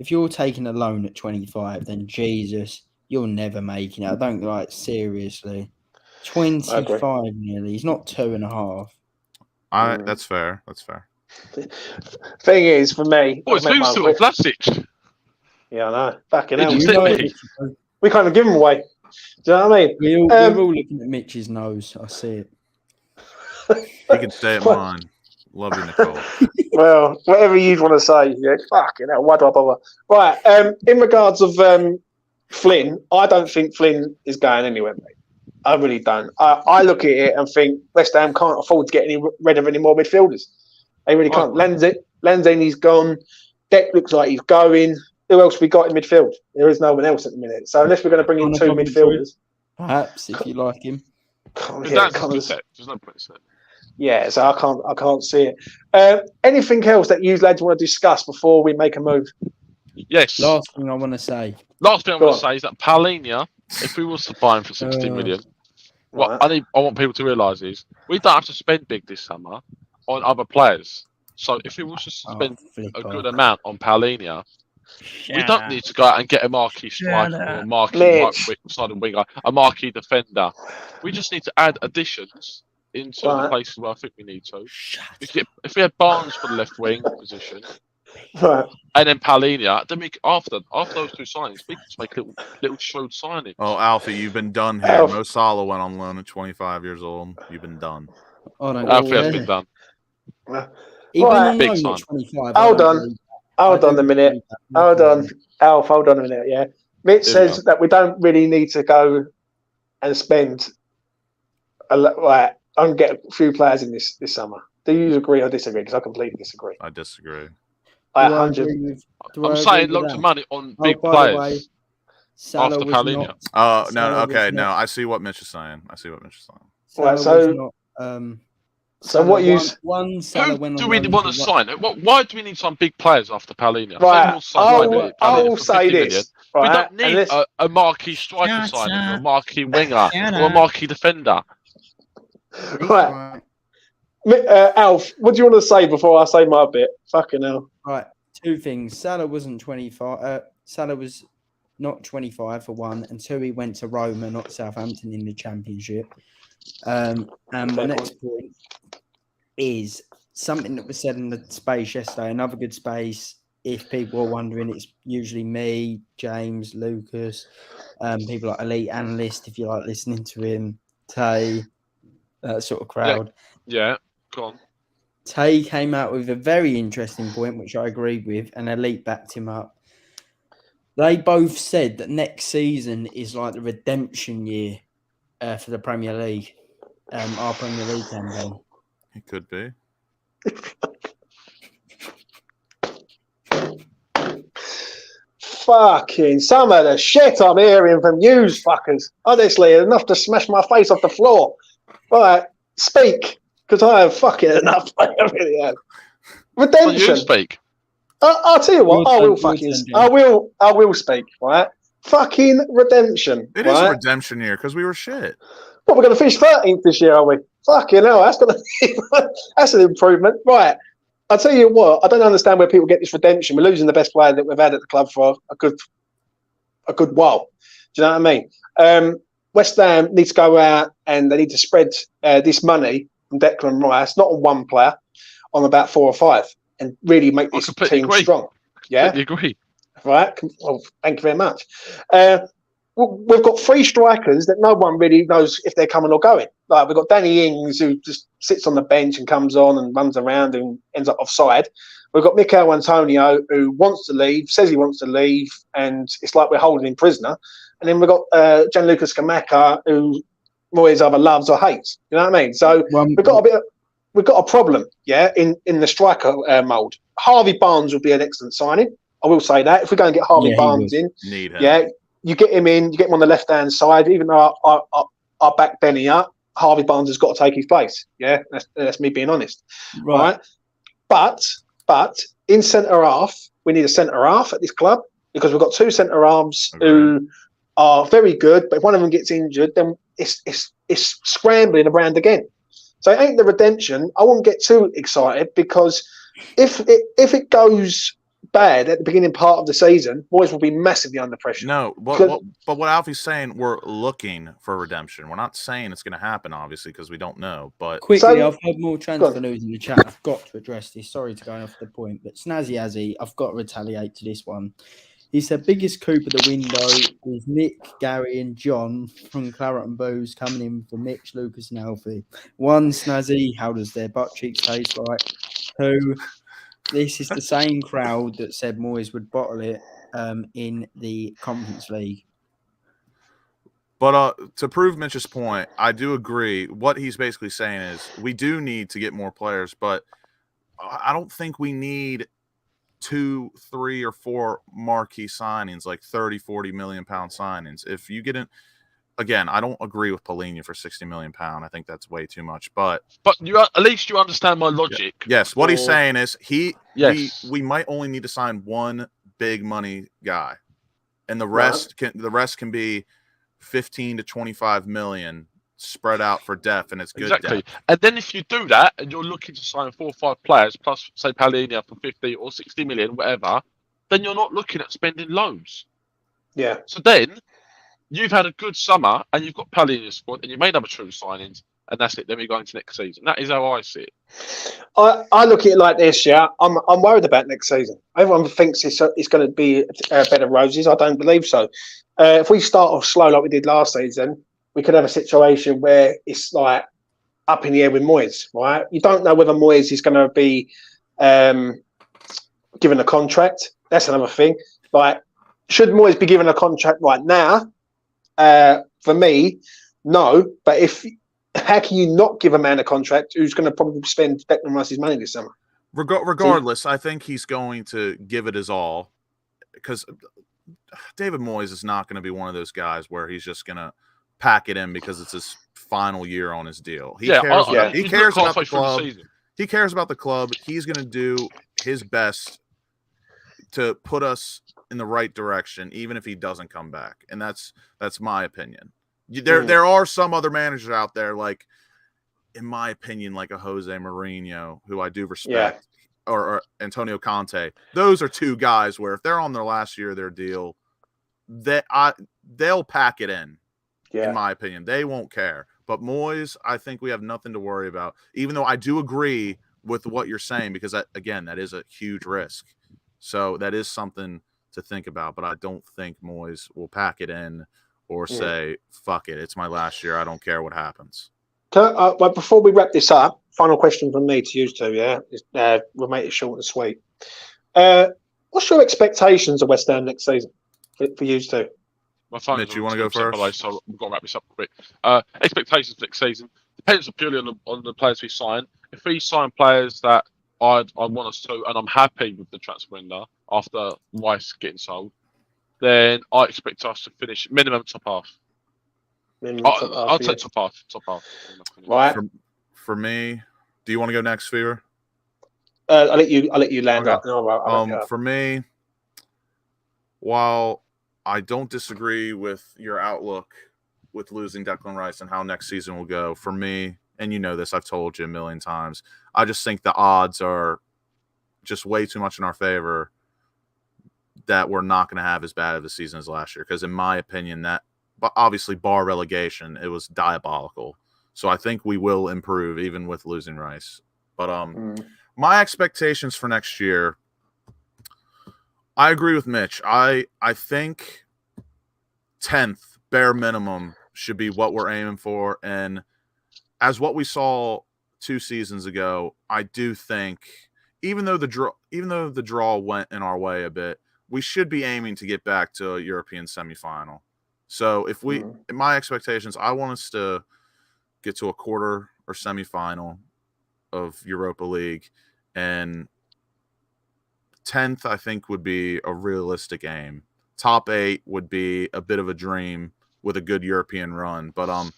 you're taking a loan at 25, then Jesus, you're never making it. I don't seriously. 25 nearly. He's not 2.5. That's fair. Thing is, for me, who's still with Vlasic? Yeah, I know. Fucking hell. We kind of give him away. Do you know what I mean? We're all looking at Mitch's nose. I see it. He can stay at mine. Love you, Nicole. Well, whatever you'd want to say. Yeah, fucking hell. Why do I bother? Right. In regards of Flynn, I don't think Flynn is going anywhere, mate. I really don't. I look at it and think West Ham can't afford to get rid of any more midfielders. They really can't. Lanzini's gone. Deck looks like he's going. Who else we got in midfield? There is no one else at the minute. So unless we're going to bring in two midfielders, perhaps if you like him. There's no point in. Yeah, so I can't see it. Anything else that you lads want to discuss before we make a move? Yes. Last thing I want to say Is that Palhinha, if we was to buy him for 60 million, what I want people to realise is we don't have to spend big this summer on other players. So if we was to spend a good amount on Palhinha, we don't need to go out and get a marquee striker or a marquee right-sided winger, a marquee defender. We just need to add additions into the places where I think we need to. If we had Barnes for the left wing position, and then Palhinha, then after those two signings, we can just make little shrewd signings. Oh, Alfie, you've been done here. Mo Salah went on loan at 25 years old. You've been done. Alfie has been done. He went on loan at 25. Hold on a minute. Hold on. Alf, hold on a minute, yeah. Mitch says that we don't really need to go and spend a lot, right, and get a few players in this summer. Do you agree or disagree? Because I completely disagree. I disagree. I'm saying lots of money on big players. After Palhinha. No. I see what Mitch is saying. So what you? One Salah went do we want to sign? Why do we need some big players after Palhinha? Right. I'll say this. Right. We don't need a marquee striker signing, or a marquee winger, or a marquee defender. Right. Alf, what do you want to say before I say my bit? Fucking hell. Right. Two things. Salah wasn't 25. Salah was not 25 for one, and two, he went to Roma, not Southampton, in the Championship. And my next point is something that was said in the space yesterday. Another good space. If people are wondering, it's usually me, James, Lucas, people like Elite Analyst, if you like listening to him, Tay, that sort of crowd. Yeah, go on. Tay came out with a very interesting point, which I agreed with, and Elite backed him up. They both said that next season is like the redemption year for the Premier League, our Premier League campaign. It could be. Fucking some of the shit I'm hearing from you fuckers. Honestly, enough to smash my face off the floor. Right, speak, because I have fucking enough. I really have. Redemption. Well, you speak. I'll tell you what. I will speak. Right. Fucking redemption. It is a redemption year because we were shit. Well, we're going to finish 13th this year, are we? Fucking hell, that's an improvement. Right. I'll tell you what, I don't understand where people get this redemption. We're losing the best player that we've had at the club for a good while. Do you know what I mean? West Ham needs to go out and they need to spread this money from Declan Rice, not on one player, on about 4 or 5, and really make this team strong. Yeah? I agree. Right. Well, thank you very much. We've got 3 strikers that no one really knows if they're coming or going. Like we've got Danny Ings, who just sits on the bench and comes on and runs around and ends up offside. We've got Mikel Antonio, who wants to leave, says he wants to leave, and it's like we're holding him prisoner. And then we've got Gianluca Scamacca, who Moyes either loves or hates. You know what I mean? So we've got a problem, yeah, in the striker mould. Harvey Barnes would be an excellent signing. I will say that. If we go and get Harvey Barnes in, yeah, you get him in, you get him on the left-hand side. Even though I back Benny up, Harvey Barnes has got to take his place. Yeah, that's me being honest. Right? But in centre-half, we need a centre-half at this club because we've got 2 centre-halves who are very good, but if one of them gets injured, then it's scrambling around again. So it ain't the redemption. I won't get too excited because if it goes bad at the beginning part of the season, boys will be massively under pressure. No, but what Alfie's saying, we're looking for redemption. We're not saying it's going to happen, obviously, because we don't know. But quickly, I've heard more transfer news in the chat. I've got to address this. Sorry to go off the point, but Snazzy Azzy, I've got to retaliate to this one. He said biggest coup of the window is Nick, Gary, and John from Claret and Booze coming in for Mitch, Lucas, and Alfie. 1, Snazzy, how does their butt cheeks taste like? 2, this is the same crowd that said Moyes would bottle it in the Conference League. But to prove Mitch's point, I do agree. What he's basically saying is we do need to get more players, but I don't think we need 2, 3, or 4 marquee signings, like 30, 40 million pound signings. If you get in, again, I don't agree with Palhinha for 60 million pound. I think that's way too much. But you at least you understand my logic. Yes, what he's saying is we might only need to sign 1 big money guy, and the rest can be 15 to 25 million spread out for depth, and it's good Exactly. depth. And then if you do that and you're looking to sign 4 or 5 players plus, say, Palhinha for 50 or 60 million, whatever, then you're not looking at spending loads. Yeah. So then you've had a good summer and you've got Palhinha's squad and you made other true signings, and that's it. Then we go into next season. That is how I see it. I look at it like this, yeah. I'm worried about next season. Everyone thinks it's going to be a bed of roses. I don't believe so. If we start off slow like we did last season, we could have a situation where it's like up in the air with Moyes, right? You don't know whether Moyes is going to be given a contract. That's another thing. Like, should Moyes be given a contract right now? For me, no. But how can you not give a man a contract who's going to probably spend Declan Rice's money this summer? Regardless, I think he's going to give it his all, because David Moyes is not going to be one of those guys where he's just going to pack it in because it's his final year on his deal. He cares about the club. He cares about the club. He's going to do his best to put us in the right direction, even if he doesn't come back. And that's my opinion. There are some other managers out there, like, in my opinion, like a Jose Mourinho, who I do respect, or Antonio Conte. Those are two guys where if they're on their last year of their deal, they'll pack it in. In my opinion, they won't care. But Moyes, I think we have nothing to worry about, even though I do agree with what you're saying, because that is a huge risk. So that is something to think about. But I don't think Moyes will pack it in or say, fuck it, it's my last year, I don't care what happens. But before we wrap this up, final question from me to you two, we'll make it short and sweet. What's your expectations of West Ham next season for you two? Mitch, you want to go first? So we've got to wrap this up quick. Expectations for next season depends purely on the players we sign. If we sign players that I want us to, and I'm happy with the transfer window after Rice getting sold, then I expect us to finish minimum top half. I'll take top half. Right. For me, do you want to go next, Fever? I'll let you land up. For me, while I don't disagree with your outlook with losing Declan Rice and how next season will go, for me, and you know this, I've told you a million times, I just think the odds are just way too much in our favor that we're not going to have as bad of a season as last year. Because in my opinion, but obviously bar relegation, it was diabolical. So I think we will improve even with losing Rice. But my expectations for next year, I agree with Mitch. I think 10th bare minimum should be what we're aiming for. And as what we saw 2 seasons ago, I do think even though the draw went in our way a bit, we should be aiming to get back to a European semifinal. So if in my expectations, I want us to get to a quarter or semifinal of Europa League, and 10th, I think, would be a realistic aim. Top 8 would be a bit of a dream with a good European run. But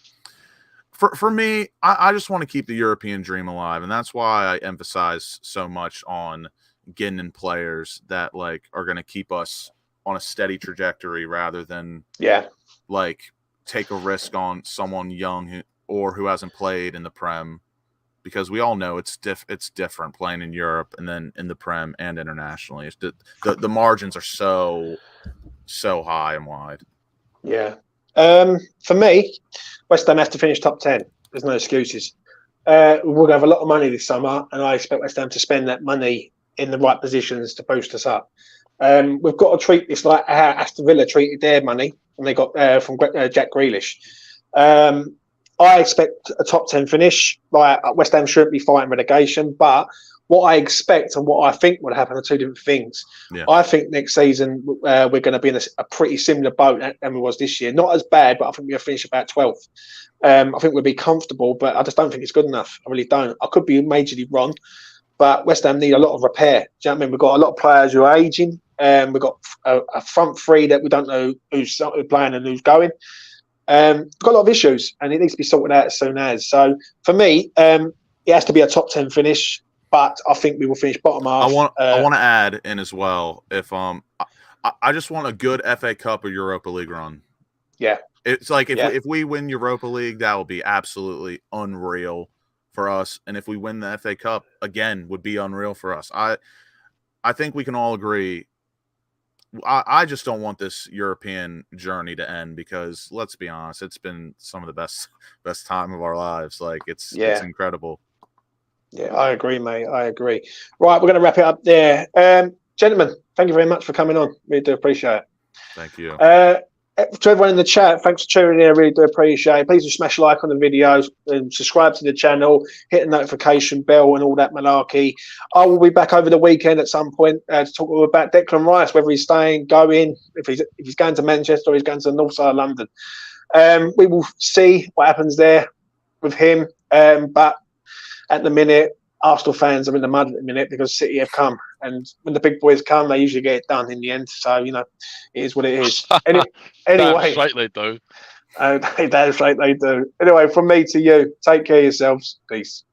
for me, I just want to keep the European dream alive, and that's why I emphasize so much on getting in players that are going to keep us on a steady trajectory rather than take a risk on someone young who hasn't played in the Prem, because we all know it's different playing in Europe and then in the Prem and internationally. It's the margins are so high and wide. Yeah. For me, West Ham has to finish top 10. There's no excuses. We're going to have a lot of money this summer, and I expect West Ham to spend that money in the right positions to boost us up. We've got to treat this like how Aston Villa treated their money when they got from Jack Grealish. I expect a top 10 finish. West Ham shouldn't be fighting relegation, but what I expect and what I think would happen are two different things. Yeah. I think next season we're going to be in a pretty similar boat than we was this year. Not as bad, but I think we'll finish about 12th. I think we'll be comfortable, but I just don't think it's good enough. I really don't. I could be majorly wrong, but West Ham need a lot of repair. Do you know what I mean? We've got a lot of players who are aging. We've got a front three that we don't know who's playing and who's going. We've got a lot of issues, and it needs to be sorted out as soon as. So for me, it has to be a top 10 finish. but I think we will finish bottom half. I want to add in as well. If I just want a good FA Cup or Europa League run. Yeah, it's like if we win Europa League, that will be absolutely unreal for us, and if we win the FA Cup again, would be unreal for us. I think we can all agree. I just don't want this European journey to end because let's be honest, it's been some of the best time of our lives. Like it's incredible. Yeah, I agree, mate. I agree. Right, we're going to wrap it up there. Gentlemen, thank you very much for coming on. Really do appreciate it. Thank you. To everyone in the chat, thanks for tuning in. I really do appreciate it. Please do smash like on the videos and subscribe to the channel, hit the notification bell and all that malarkey. I will be back over the weekend at some point to talk about Declan Rice, whether he's staying, going, if he's going to Manchester or he's going to the north side of London. We will see what happens there with him. But at the minute, Arsenal fans are in the mud at the minute because City have come. And when the big boys come, they usually get it done in the end. So, it is what it is. Anyway. Damn straight they do. Damn straight they do. Anyway, from me to you, take care of yourselves. Peace.